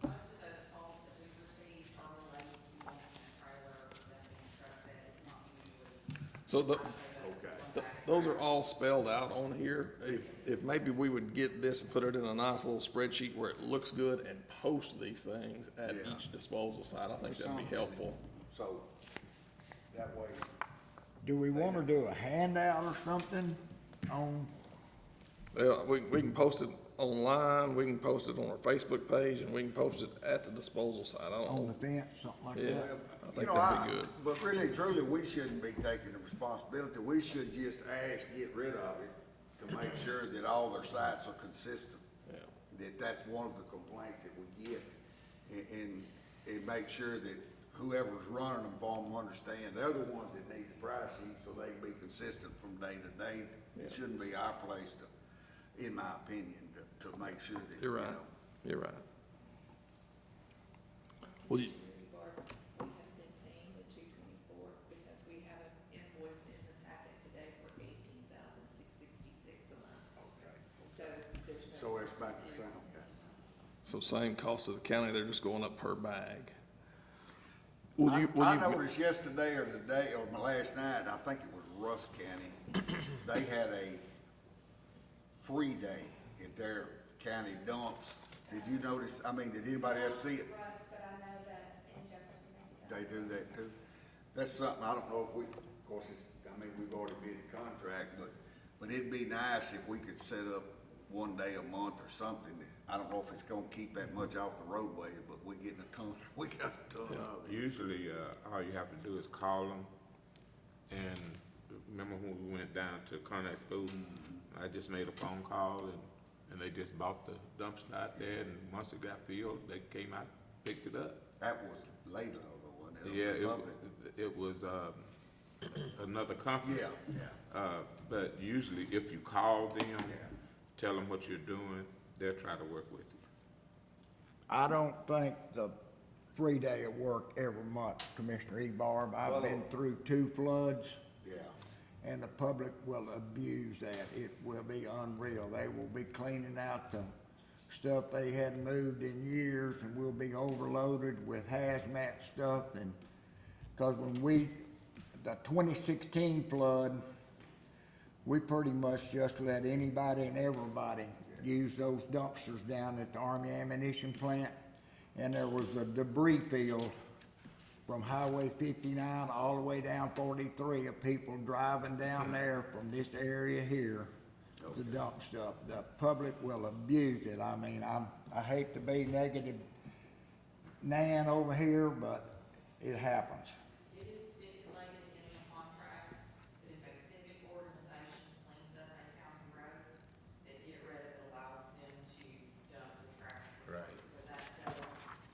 [SPEAKER 2] Most of those calls that we've received are related to one trailer or dumping truck that it's not usually.
[SPEAKER 1] So the,
[SPEAKER 4] okay.
[SPEAKER 1] those are all spelled out on here. If maybe we would get this and put it in a nice little spreadsheet where it looks good and post these things at
[SPEAKER 4] Yeah.
[SPEAKER 1] each disposal site, I think that'd be
[SPEAKER 4] Something.
[SPEAKER 1] helpful.
[SPEAKER 4] So, that way,
[SPEAKER 6] Do we want to do a handout or something on,
[SPEAKER 1] Yeah, we can post it online, we can post it on our Facebook page, and we can post it at the disposal site. I
[SPEAKER 6] on
[SPEAKER 1] don't
[SPEAKER 6] the
[SPEAKER 1] know.
[SPEAKER 6] fence, something like
[SPEAKER 1] Yeah,
[SPEAKER 6] that?
[SPEAKER 1] I
[SPEAKER 4] you
[SPEAKER 1] think
[SPEAKER 4] know,
[SPEAKER 1] that'd be good.
[SPEAKER 4] but really, truly, we shouldn't be taking the responsibility, we should just ask, get rid of it, to make sure that all their sites are consistent.
[SPEAKER 1] Yeah.
[SPEAKER 4] That's one of the complaints that we get, and make sure that whoever's running them for them understand, they're the ones that need the price sheet, so they can be consistent from day to day. It shouldn't be our place to, in my opinion, to make sure that,
[SPEAKER 1] You're
[SPEAKER 4] you
[SPEAKER 1] right,
[SPEAKER 4] know.
[SPEAKER 1] you're right. Well,
[SPEAKER 2] We have been paying the $224 because we have an invoice in the packet today for $18,666 a month.
[SPEAKER 4] Okay.
[SPEAKER 2] So there's no.
[SPEAKER 4] So it's about the same, okay.
[SPEAKER 1] so same cost to the county, they're just going up per bag.
[SPEAKER 4] I noticed yesterday or today, or my last night, I think it was Russ County, they had a free day at their county dumps. Did you notice, I mean, did anybody else see it?
[SPEAKER 8] Russ, but I know that in Jefferson
[SPEAKER 4] They do that too? That's something, I don't know if we, of course, it's, I mean, we've already bid the contract, but it'd be nice if we could set up one day a month or something. I don't know if it's gonna keep that much off the roadway, but we got a ton of it.
[SPEAKER 7] Usually, all you have to do is call them, and remember when we went down to Connex School? I just made a phone call, and they just bought the dumpster out there, and once it got filled, they came out, picked it up.
[SPEAKER 4] That was Layla, though, wasn't it?
[SPEAKER 7] Yeah,
[SPEAKER 4] Republic.
[SPEAKER 7] it was, another company.
[SPEAKER 4] Yeah.
[SPEAKER 7] But usually, if you call them,
[SPEAKER 4] Yeah.
[SPEAKER 7] tell them what you're doing, they'll try to work with you.
[SPEAKER 6] I don't think the free day of work every month, Commissioner Ebarb. I've been through 2 floods,
[SPEAKER 4] Yeah.
[SPEAKER 6] and the public will abuse that. It will be unreal. They will be cleaning out the stuff they hadn't moved in years, and we'll be overloaded with hazmat stuff. And because the 2016 flood, we pretty much just let anybody and everybody use those dumpsters down at the Army Ammunition Plant. And there was a debris field from Highway 59 all the way down 43 of people driving down there from this area here to dump stuff. The public will abuse it. I mean, I hate to be negative Nan over here, but it happens.
[SPEAKER 9] It is stipulated in the contract that if a civic organization cleans up a county road, that Get Rid of It allows them to dump the trash.
[SPEAKER 3] Right.
[SPEAKER 9] So that does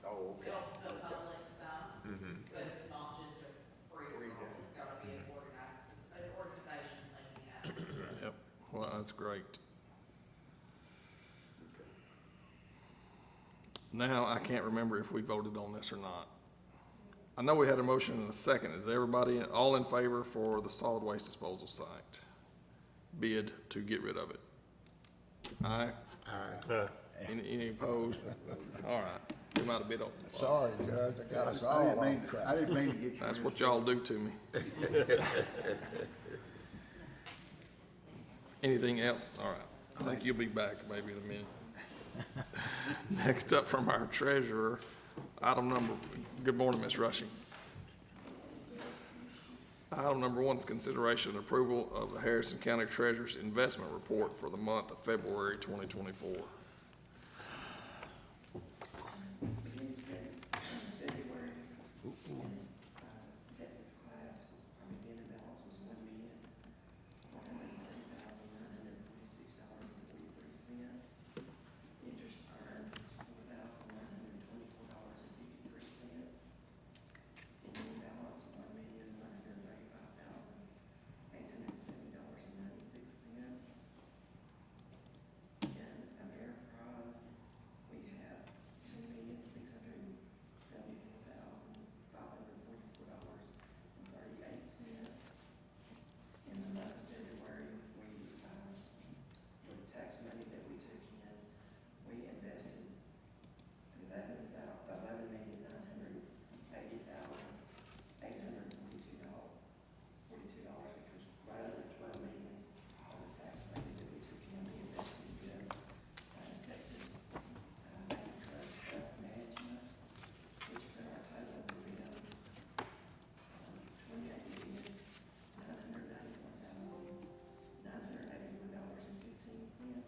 [SPEAKER 4] Oh, okay.
[SPEAKER 9] help the public some,
[SPEAKER 7] Mhm.
[SPEAKER 9] but it's not just a free for
[SPEAKER 4] Free
[SPEAKER 9] all.
[SPEAKER 4] day.
[SPEAKER 9] It's gotta be an organization cleaning up.
[SPEAKER 1] Yep, well, that's great. Now, I can't remember if we voted on this or not. I know we had a motion and a second. Is everybody all in favor for the solid waste disposal site? Bid to get rid of it? Aye? Any opposed? All right, we might have bid on it.
[SPEAKER 6] Sorry, Judge, I got us
[SPEAKER 4] I
[SPEAKER 6] all
[SPEAKER 4] didn't
[SPEAKER 6] on
[SPEAKER 4] mean,
[SPEAKER 6] track.
[SPEAKER 4] I didn't mean to get you.
[SPEAKER 1] That's what y'all do to me. Anything else? All right, I think you'll be back maybe in a minute. Next up from our treasurer, good morning, Ms. Rushing. Item number 1 is consideration and approval of the Harrison County Treasurer's investment report for the month of February 2024.
[SPEAKER 10] February, Texas class, our beginning balance was $1,130,946.43. Interest earned was $4,924.53. Ending balance, $1,135,870.96. In Ameriprise, we have $2,674,544.38. In the month of February, with tax money that we took in, we invested $11,980,842, which was right under $12 million of the tax money that we took in. We invested in Texas Bank Trust Management, which put our total in $28,991,981.15.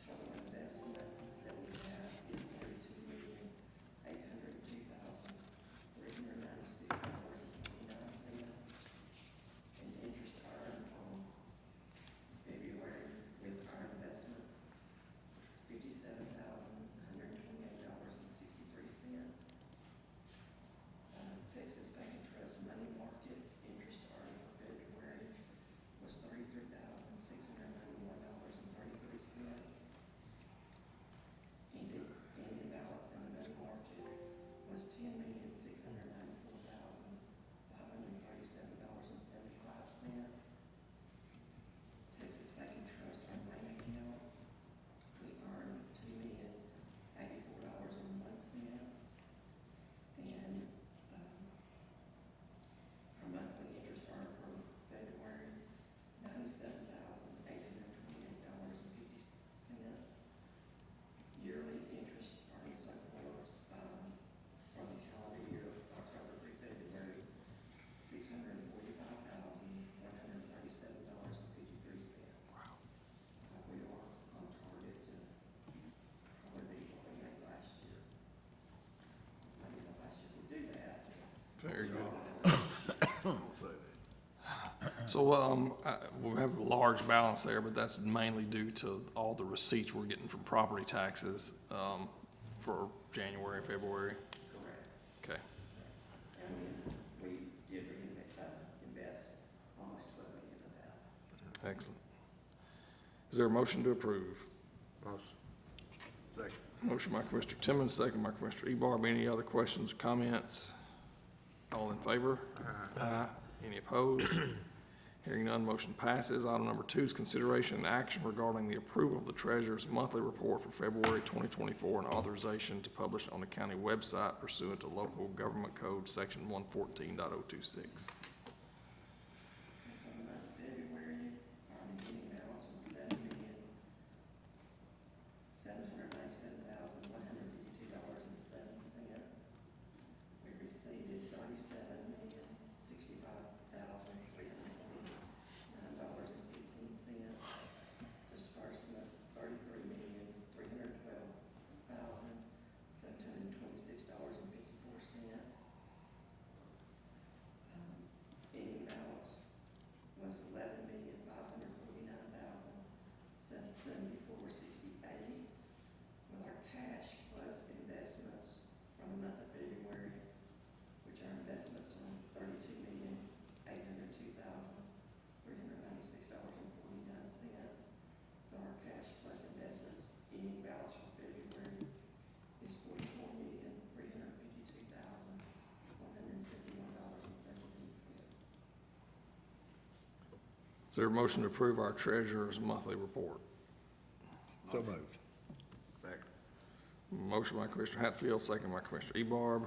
[SPEAKER 10] Total investment that we have is $32,802,396.49. And interest earned from February with our investments, $57,128.63. Texas Bank and Trust Money Market interest earned for February was $33,691.33. Ending balance in the money market was $10,694,537.75. Texas Bank and Trust, our main account, we earned $2,084.01. And, our monthly interest earned for February, $97,828.50. Yearly interest earned so far, from the calendar year of October through February, $645,137.53. Wow. So we are on target to probably be what we made last year. Maybe not last year, we do that.
[SPEAKER 1] Very good.
[SPEAKER 4] Don't say that.
[SPEAKER 1] So, we have a large balance there, but that's mainly due to all the receipts we're getting from property taxes, for January and February.
[SPEAKER 10] Correct.
[SPEAKER 1] Okay.
[SPEAKER 10] And we did invest almost $12 million of that.
[SPEAKER 1] Excellent. Is there a motion to approve?
[SPEAKER 7] Motion.
[SPEAKER 4] Second.
[SPEAKER 1] Motion by Commissioner Timmons, second by Commissioner Ebarb. Any other questions or comments? All in favor? Aye. Any opposed? Hearing none, motion passes. Item number 2 is consideration and action regarding the approval of the treasurer's monthly report for February 2024 and authorization to publish on the county website pursuant to local government code section 114.026.
[SPEAKER 10] For the month of February, our beginning balance was $7,797,152.07. We received $37,065,349.15. Disbursements, $33,312,726.54. Ending balance was $11,549,774.68. With our cash plus investments from the month of February, which our investments on $32,802,396.49. So our cash plus investments ending balance for February is $44,352,161.17.
[SPEAKER 1] Is there a motion to approve our treasurer's monthly report?
[SPEAKER 6] So moved.
[SPEAKER 4] Second.
[SPEAKER 1] Motion by Commissioner Hatfield, second by Commissioner Ebarb.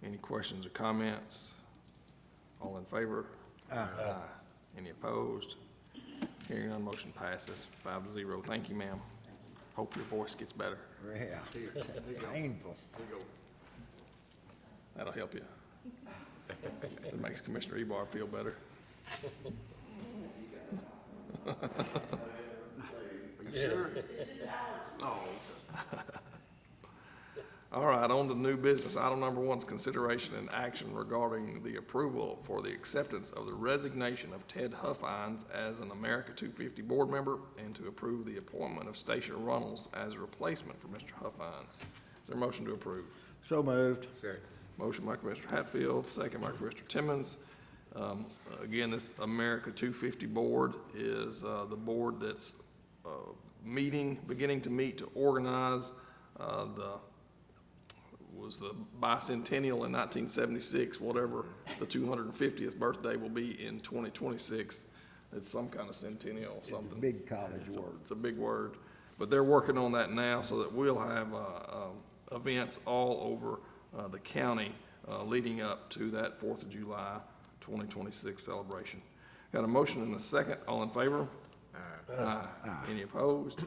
[SPEAKER 1] Any questions or comments? All in favor? Aye. Any opposed? Hearing none, motion passes 5-0. Thank you, ma'am. Hope your voice gets better.
[SPEAKER 6] Yeah, painful.
[SPEAKER 1] That'll help you. It makes Commissioner Ebarb feel better.
[SPEAKER 4] Are you sure? No.
[SPEAKER 1] All right, on to new business. Item number 1 is consideration and action regarding the approval for the acceptance of the resignation of Ted Huffines as an America 250 board member and to approve the appointment of Stacia Runnels as a replacement for Mr. Huffines. Is there a motion to approve?
[SPEAKER 6] So moved.
[SPEAKER 7] Second.
[SPEAKER 1] Motion by Commissioner Hatfield, second by Commissioner Timmons. Again, this America 250 board is the board that's beginning to meet to organize was the bicentennial in 1976, whatever the 250th birthday will be in 2026. It's some kind of centennial,
[SPEAKER 6] It's a
[SPEAKER 1] something.
[SPEAKER 6] big college
[SPEAKER 1] It's a-
[SPEAKER 6] word.
[SPEAKER 1] It's a big word, but they're working on that now so that we'll have events all over the county leading up to that 4th of July 2026 celebration. Got a motion and a second. All in favor? Aye. Any opposed?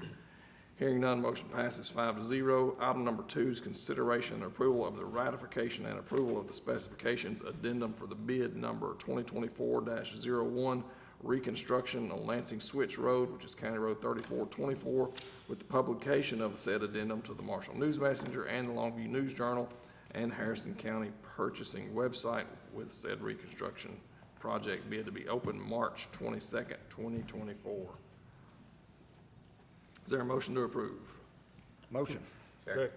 [SPEAKER 1] Hearing none, motion passes 5-0. Item number 2 is consideration and approval of the ratification and approval of the specifications addendum for the bid number 2024-01 reconstruction on Lansing Switch Road, which is County Road 3424, with the publication of said addendum to the Marshall News Messenger and the Longview News Journal and Harrison County Purchasing website with said reconstruction project bid to be open March 22nd, 2024. Is there a motion to approve?
[SPEAKER 6] Motion.
[SPEAKER 3] Second.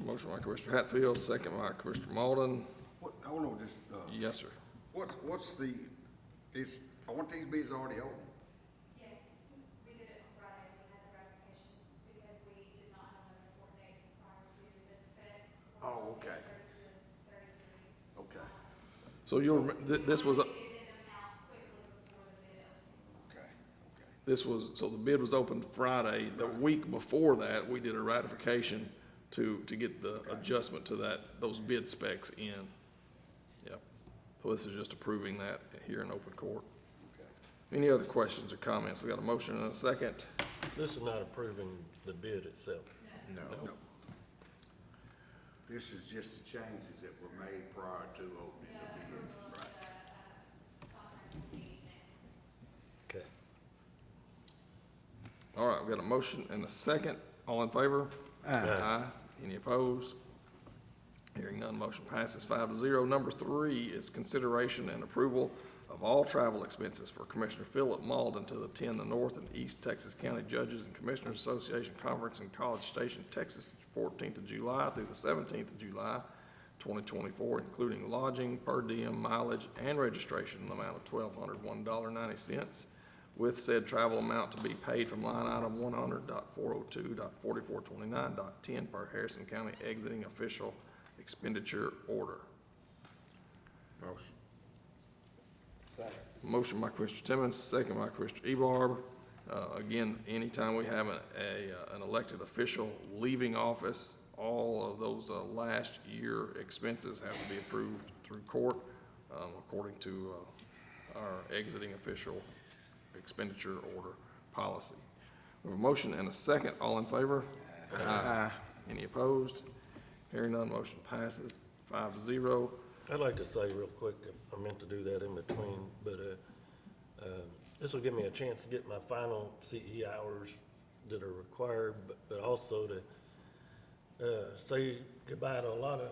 [SPEAKER 1] Motion by Commissioner Hatfield, second by Commissioner Malden.
[SPEAKER 4] What, hold on, just,
[SPEAKER 1] Yes, sir.
[SPEAKER 4] what's the, aren't these bids already open?
[SPEAKER 8] Yes, we did it on Friday, we had the ratification, because we did not have an report date prior to the specs.
[SPEAKER 4] Oh, okay.
[SPEAKER 8] 33.
[SPEAKER 4] Okay,
[SPEAKER 1] So you'll, this was,
[SPEAKER 8] We wanted to get them out quickly before the bid opened.
[SPEAKER 4] okay.
[SPEAKER 1] so the bid was opened Friday. The week before that, we did a ratification to get the adjustment to those bid specs in. Yep. So this is just approving that here in open court.
[SPEAKER 4] Okay.
[SPEAKER 1] Any other questions or comments? We got a motion and a second.
[SPEAKER 3] This is not approving the bid itself.
[SPEAKER 7] No.
[SPEAKER 4] No. This is just the changes that were made prior to opening the bids, right?
[SPEAKER 8] Contract will be next month.
[SPEAKER 3] Okay.
[SPEAKER 1] All right, we got a motion and a second. All in favor? Aye. Any opposed? Hearing none, motion passes 5-0. Number 3 is consideration and approval of all travel expenses for Commissioner Philip Malden to attend the North and East Texas County Judges and Commissioners Association Conference in College Station, Texas, 14th of July through the 17th of July, 2024, including lodging, per diem, mileage, and registration in the amount of $1,201.90, with said travel amount to be paid from line item 100.402.4429.10 per Harrison County exiting official expenditure order.
[SPEAKER 7] Motion.
[SPEAKER 6] Second.
[SPEAKER 1] Motion by Commissioner Timmons, second by Commissioner Ebarb. Again, anytime we have an elected official leaving office, all of those last year expenses have to be approved through court, according to our exiting official expenditure order policy. We have a motion and a second. All in favor? Aye. Any opposed? Hearing none, motion passes 5-0.
[SPEAKER 3] I'd like to say real quick, I meant to do that in between, but this will give me a chance to get my final CE hours that are required, but also to say goodbye to a lot of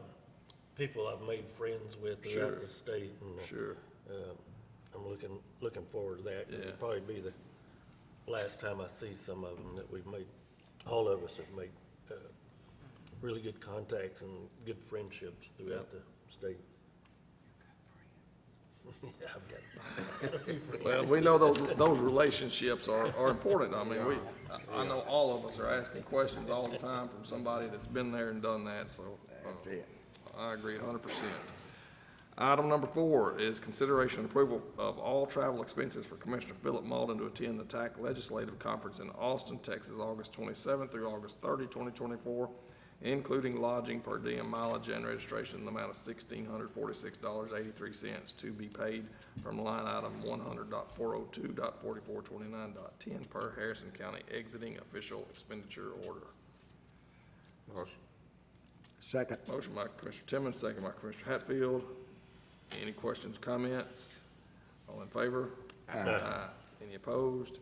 [SPEAKER 3] people I've made friends with throughout
[SPEAKER 1] Sure.
[SPEAKER 3] the state. And
[SPEAKER 1] Sure.
[SPEAKER 3] I'm looking forward to that, because
[SPEAKER 1] Yeah.
[SPEAKER 3] it'll probably be the last time I see some of them that we've made, all of us have made really good contacts and good friendships throughout the state. Yeah, I've got a few friends.
[SPEAKER 1] Well, we know those relationships are important. I mean, I know all of us are asking questions all the time from somebody that's been there and done that, so.
[SPEAKER 6] That's it.
[SPEAKER 1] I agree 100%. Item number 4 is consideration and approval of all travel expenses for Commissioner Philip Malden to attend the TAC Legislative Conference in Austin, Texas, August 27th through August 30, 2024, including lodging, per diem, mileage, and registration in the amount of $1,646.83 to be paid from line item 100.402.4429.10 per Harrison County exiting official expenditure order.
[SPEAKER 7] Motion.
[SPEAKER 6] Second.
[SPEAKER 1] Motion by Commissioner Timmons, second by Commissioner Hatfield. Any questions, comments? All in favor? Aye. Any opposed?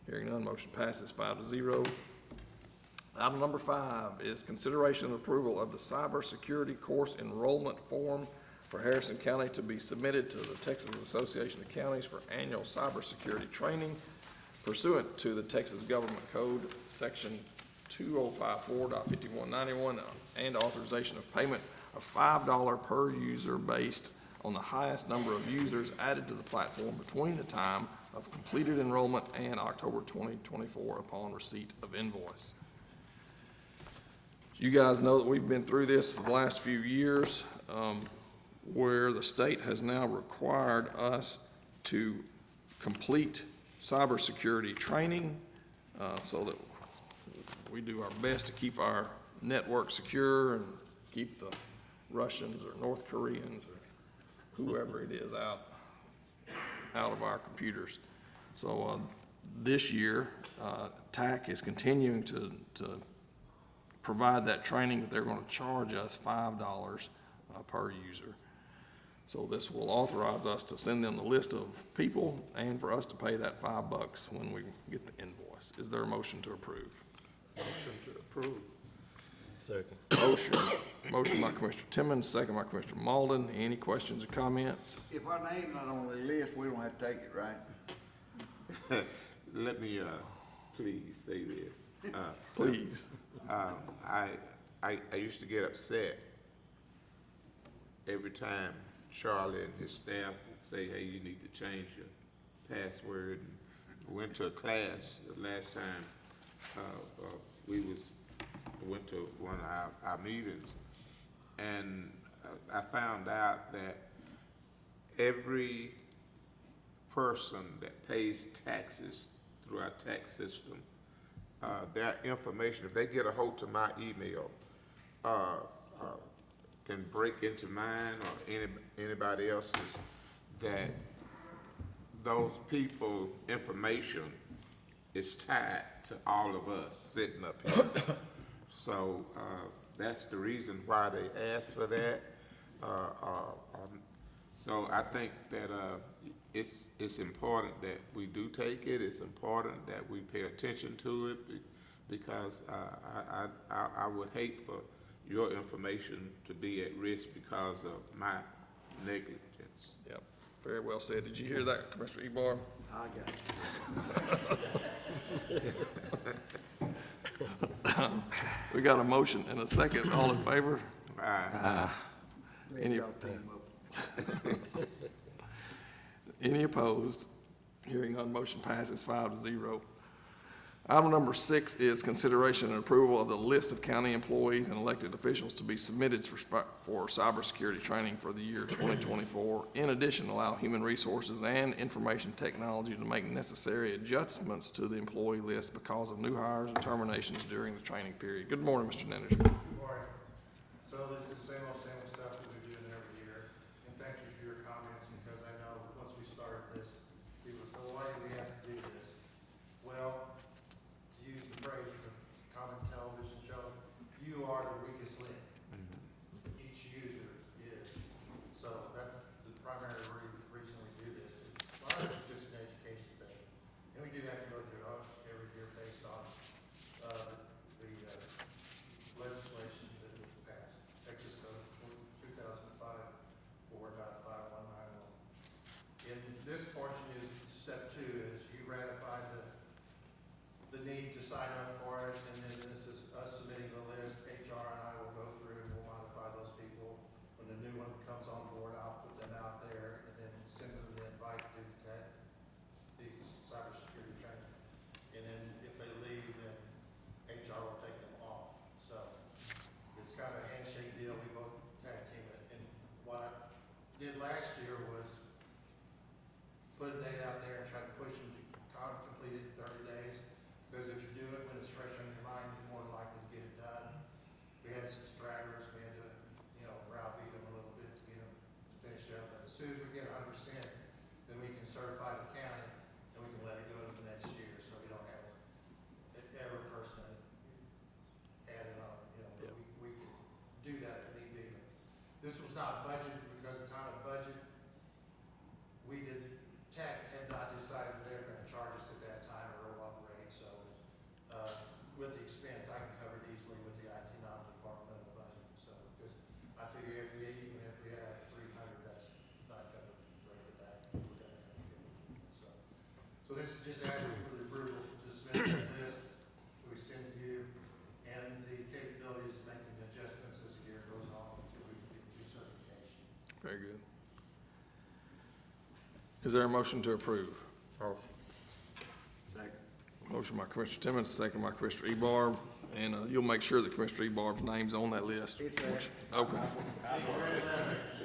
[SPEAKER 1] Hearing none, motion passes 5-0. Item number 5 is consideration and approval of the cybersecurity course enrollment form for Harrison County to be submitted to the Texas Association of Counties for annual cybersecurity training pursuant to the Texas Government Code, Section 2054.5191, and authorization of payment of $5 per user based on the highest number of users added to the platform between the time of completed enrollment and October 2024 upon receipt of invoice. You guys know that we've been through this the last few years, where the state has now required us to complete cybersecurity training, so that we do our best to keep our network secure and keep the Russians or North Koreans or whoever it is out of our computers. So this year, TAC is continuing to provide that training, but they're going to charge us $5 per user. So this will authorize us to send them the list of people and for us to pay that $5 when we get the invoice. Is there a motion to approve?
[SPEAKER 7] Motion to approve.
[SPEAKER 3] Second.
[SPEAKER 1] Motion by Commissioner Timmons, second by Commissioner Malden. Any questions or comments?
[SPEAKER 4] If our name's not on the list, we don't have to take it, right?
[SPEAKER 7] Let me, please say this.
[SPEAKER 1] Please.
[SPEAKER 7] I used to get upset every time Charlie and his staff would say, hey, you need to change your password. And we went to a class the last time, we went to one of our meetings, and I found out that every person that pays taxes through our tax system, their information, if they get a hold to my email, can break into mine or anybody else's, that those people' information is tied to all of us sitting up here. So that's the reason why they asked for that. So I think that it's important that we do take it. It's important that we pay attention to it, because I would hate for your information to be at risk because of my negligence.
[SPEAKER 1] Yep, very well said. Did you hear that, Commissioner Ebar?
[SPEAKER 6] I got it.
[SPEAKER 1] We got a motion and a second. All in favor? Any, any opposed? Hearing none, motion passes 5-0. Item number 6 is consideration and approval of the list of county employees and elected officials to be submitted for cybersecurity training for the year 2024. In addition, allow human resources and information technology to make necessary adjustments to the employee list because of new hires and terminations during the training period. Good morning, Mr. Nenninger.
[SPEAKER 11] Good morning. So this is same old stuff that we do every year. And thank you for your comments, because I know once we started this, people say, well, why do we have to do this? Well, to use the phrase from common television show, you are the weakest link. Each user is. So that's the primary reason we do this. A lot of it's just an education thing. And we do have to go through it every year based on, the legislation that was passed. Texas Code 2005 4.5191. In this portion is step 2, is you ratify the need to sign up for it, and then this is us submitting the list. HR and I will go through and we'll modify those people. When the new one comes on board, I'll put them out there and then send them the invite to do the cybersecurity training. And then if they leave, then HR will take them off. So it's kind of a handshake deal. We both tag team it. And what I did last year was put a date out there and try to push them to complete it in 30 days. Because if you do it when it's fresh on your mind, you're more likely to get it done. We had some stragglers. We had to, browbeat them a little bit to get them to finish up. But as soon as we get 100%, then we can certify the county and we can let it go to the next year. So we don't have every person added on. We can do that if need be. This was not budgeted because the time of budget, TAC had not decided that they were gonna charge us at that time or what rate, so, with the expense, I can cover it easily with the IT non-departmental budget, so, because I figure even if we have 300, that's not gonna break it back, we're gonna have to get it, so. So this is just asking for the approval to submit that list, we send to you, and the capabilities of making adjustments as the year goes on until we can do certification.
[SPEAKER 1] Very good. Is there a motion to approve?
[SPEAKER 7] Oh,
[SPEAKER 1] Motion by Commissioner Timmons, second by Commissioner Ebarb, and you'll make sure that Commissioner Ebarb's name's on that list.
[SPEAKER 4] It's there.
[SPEAKER 1] Okay,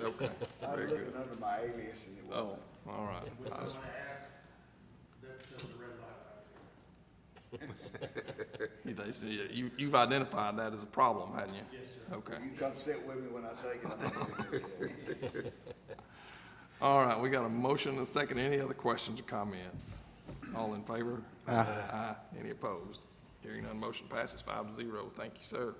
[SPEAKER 1] okay,
[SPEAKER 4] I
[SPEAKER 1] very
[SPEAKER 4] was looking
[SPEAKER 1] good.
[SPEAKER 4] under my alias and it was.
[SPEAKER 1] Oh, all right.
[SPEAKER 11] When
[SPEAKER 1] I was-
[SPEAKER 11] someone asks, that's just a red light right there.
[SPEAKER 1] They say you've identified that as a problem, hadn't you?
[SPEAKER 11] Yes, sir.
[SPEAKER 1] Okay.
[SPEAKER 4] You come sit with me when I take it.
[SPEAKER 1] All right, we got a motion and a second. Any other questions or comments? All in favor? Aye. Any opposed? Hearing none, motion passes 5-0. Thank you, sir.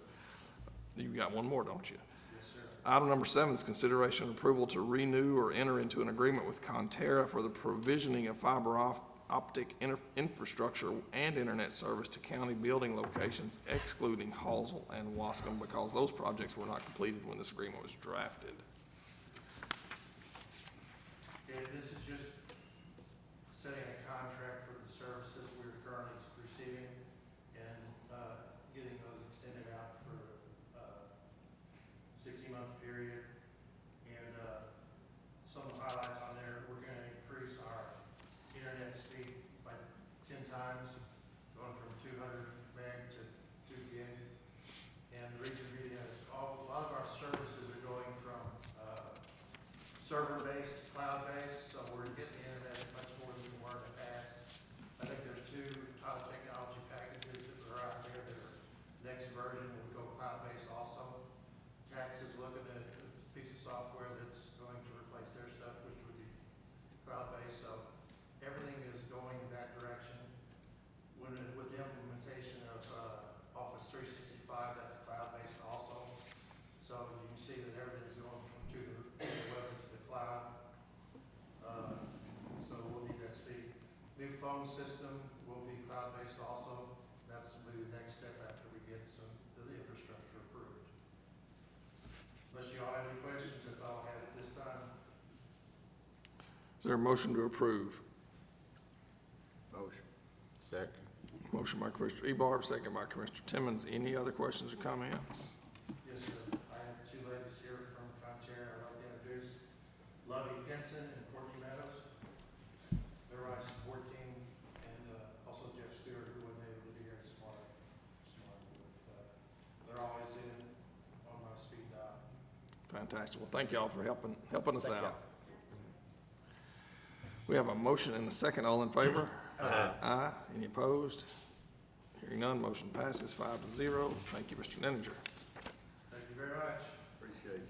[SPEAKER 1] You got one more, don't you?
[SPEAKER 11] Yes, sir.
[SPEAKER 1] Item number 7 is consideration and approval to renew or enter into an agreement with Conterra for the provisioning of fiber optic infrastructure and internet service to county building locations excluding Hallsville and Wascom, because those projects were not completed when this agreement was drafted.
[SPEAKER 11] Okay, this is just setting a contract for the services we're currently receiving and, getting those extended out for, 60-month period. And, some highlights on there, we're gonna increase our internet speed by 10 times, going from 200 meg to 2 gig. And the reason being is a lot of our services are going from, server-based to cloud-based, so we're getting the internet much more than we were in the past. I think there's 2 tile technology packages that are out there that are, next version will go cloud-based also. Tax is looking at a piece of software that's going to replace their stuff, which would be cloud-based, so everything is going that direction. With the implementation of, Office 365, that's cloud-based also. So you can see that everything's going from to the web to the cloud. So we'll need that speed. New phone system will be cloud-based also. That's will be the next step after we get the infrastructure approved. Unless you all have any questions, that's all I have at this time.
[SPEAKER 1] Is there a motion to approve?
[SPEAKER 4] Motion.
[SPEAKER 7] second.
[SPEAKER 1] Motion by Commissioner Ebarb, second by Commissioner Timmons. Any other questions or comments?
[SPEAKER 11] Yes, sir. I have 2 ladies here from Conterra I'd like to introduce. Lovey Pinson and Courtney Meadows. They're my support team, and also Jeff Stewart, who wasn't able to
[SPEAKER 1] fantastic. Well, thank y'all for helping us
[SPEAKER 6] Thank
[SPEAKER 1] out. We have a motion and a second. All in favor? Aye. Any opposed? Hearing none, motion passes 5-0. Thank you, Mr. Nenninger.
[SPEAKER 11] Thank you very much.
[SPEAKER 4] Appreciate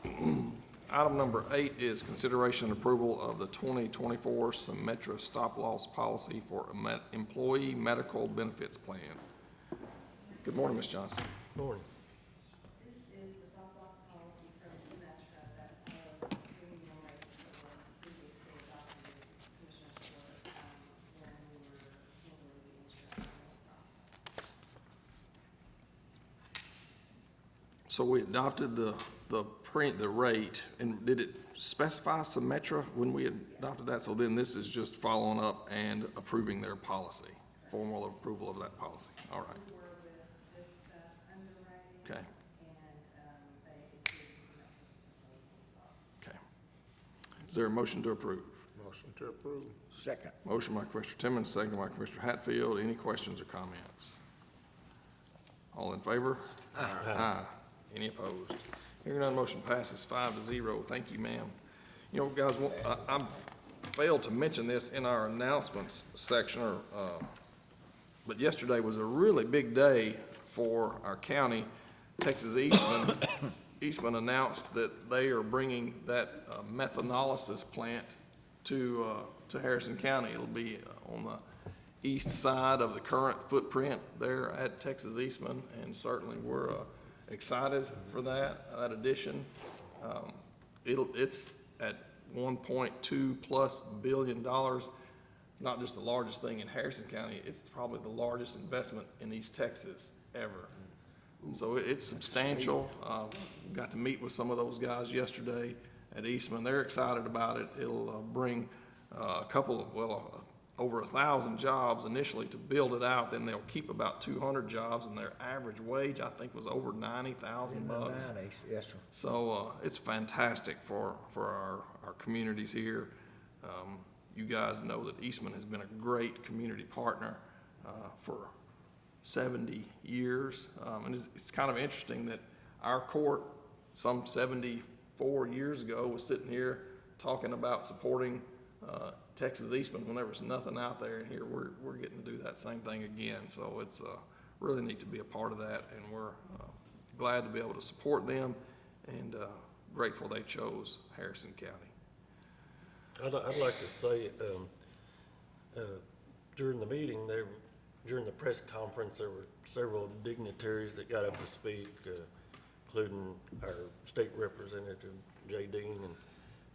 [SPEAKER 4] you.
[SPEAKER 1] Item number 8 is consideration and approval of the 2024 Symetra stop-loss policy for employee medical benefits plan. Good morning, Ms. Johnson.
[SPEAKER 3] Morning.
[SPEAKER 12] This is the stop-loss policy from Symetra that follows the premium rates that were previously adopted in the Commissioner's Court, when we were handling the insurance process.
[SPEAKER 1] So we adopted the rate, and did it specify Symetra when we adopted that? So then this is just following up and approving their policy, formal approval of that policy. All right,
[SPEAKER 12] We were with Vista Underwriting.
[SPEAKER 1] okay,
[SPEAKER 12] And, they included Symetra's proposal as well.
[SPEAKER 1] okay. Is there a motion to approve?
[SPEAKER 7] Motion to approve.
[SPEAKER 6] Second.
[SPEAKER 1] Motion by Commissioner Timmons, second by Commissioner Hatfield. Any questions or comments? All in favor? Aye. Any opposed? Hearing none, motion passes 5-0. Thank you, ma'am. You know, guys, I failed to mention this in our announcements section, but yesterday was a really big day for our county. Texas Eastman announced that they are bringing that methanolysis plant to Harrison County. It'll be on the east side of the current footprint there at Texas Eastman, and certainly we're excited for that addition. It's at $1.2+ billion. Not just the largest thing in Harrison County, it's probably the largest investment in East Texas ever. So it's substantial. Got to meet with some of those guys yesterday at Eastman. They're excited about it. It'll bring over 1,000 jobs initially to build it out. Then they'll keep about 200 jobs, and their average wage, I think, was over $90,000.
[SPEAKER 6] Yes, sir.
[SPEAKER 1] So it's fantastic for our communities here. You guys know that Eastman has been a great community partner for 70 years. And it's kind of interesting that our court, some 74 years ago, was sitting here talking about supporting Texas Eastman when there was nothing out there, and here we're getting to do that same thing again. So it's really neat to be a part of that, and we're glad to be able to support them, and grateful they chose Harrison County.
[SPEAKER 3] I'd like to say, during the meeting, during the press conference, there were several dignitaries that got up to speak, including our state representative, Jay Dean, and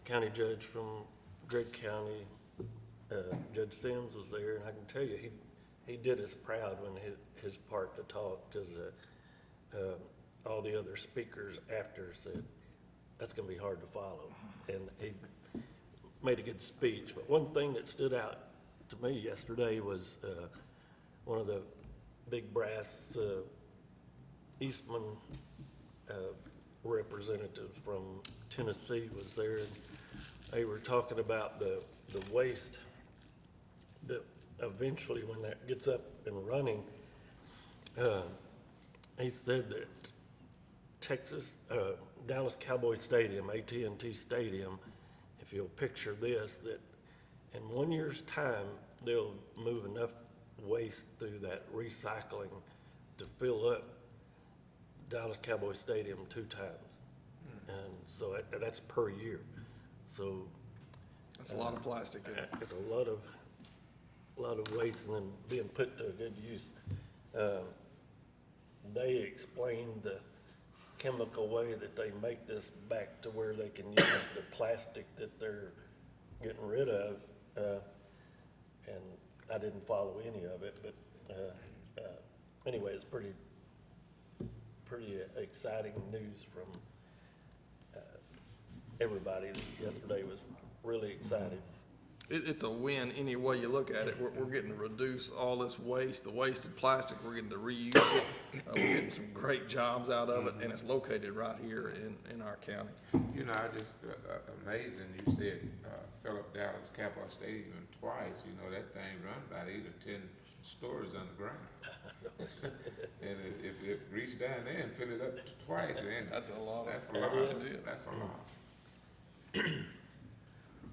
[SPEAKER 3] county judge from Drake County, Judge Sims was there, and I can tell you, he did us proud when his part to talk, because all the other speakers after said, that's gonna be hard to follow, and he made a good speech. But one thing that stood out to me yesterday was one of the big brass Eastman representatives from Tennessee was there, and they were talking about the waste that eventually, when that gets up and running, he said that Dallas Cowboy Stadium, AT&T Stadium, if you'll picture this, that in 1 year's time, they'll move enough waste through that recycling to fill up Dallas Cowboy Stadium 2 times. And so that's per year. So
[SPEAKER 1] That's a lot of plastic.
[SPEAKER 3] it's a lot of waste and then being put to a good use. They explained the chemical way that they make this back to where they can use the plastic that they're getting rid of. And I didn't follow any of it, but anyway, it's pretty exciting news from everybody. Yesterday was really exciting.
[SPEAKER 1] It's a win any way you look at it. We're getting to reduce all this waste, the wasted plastic, we're getting to reuse it. We're getting some great jobs out of it, and it's located right here in our county.
[SPEAKER 7] You know, I just, amazing, you said, Philip Dallas Cowboy Stadium twice, you know, that thing run about 8 or 10 storage underground. And if it reach down there and fill it up twice, then
[SPEAKER 1] That's a lot.
[SPEAKER 7] that's a
[SPEAKER 1] That
[SPEAKER 7] lot,
[SPEAKER 1] is.
[SPEAKER 7] that's a lot.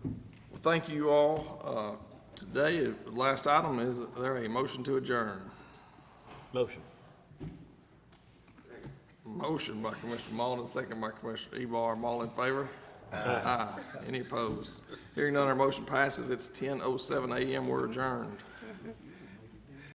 [SPEAKER 1] Well, thank you all. Today, the last item is there a motion to adjourn.
[SPEAKER 3] Motion.
[SPEAKER 1] Motion by Commissioner Malden, second by Commissioner Ebar. All in favor? Aye. Any opposed? Hearing none, our motion passes. It's 10:07 a.m. We're adjourned.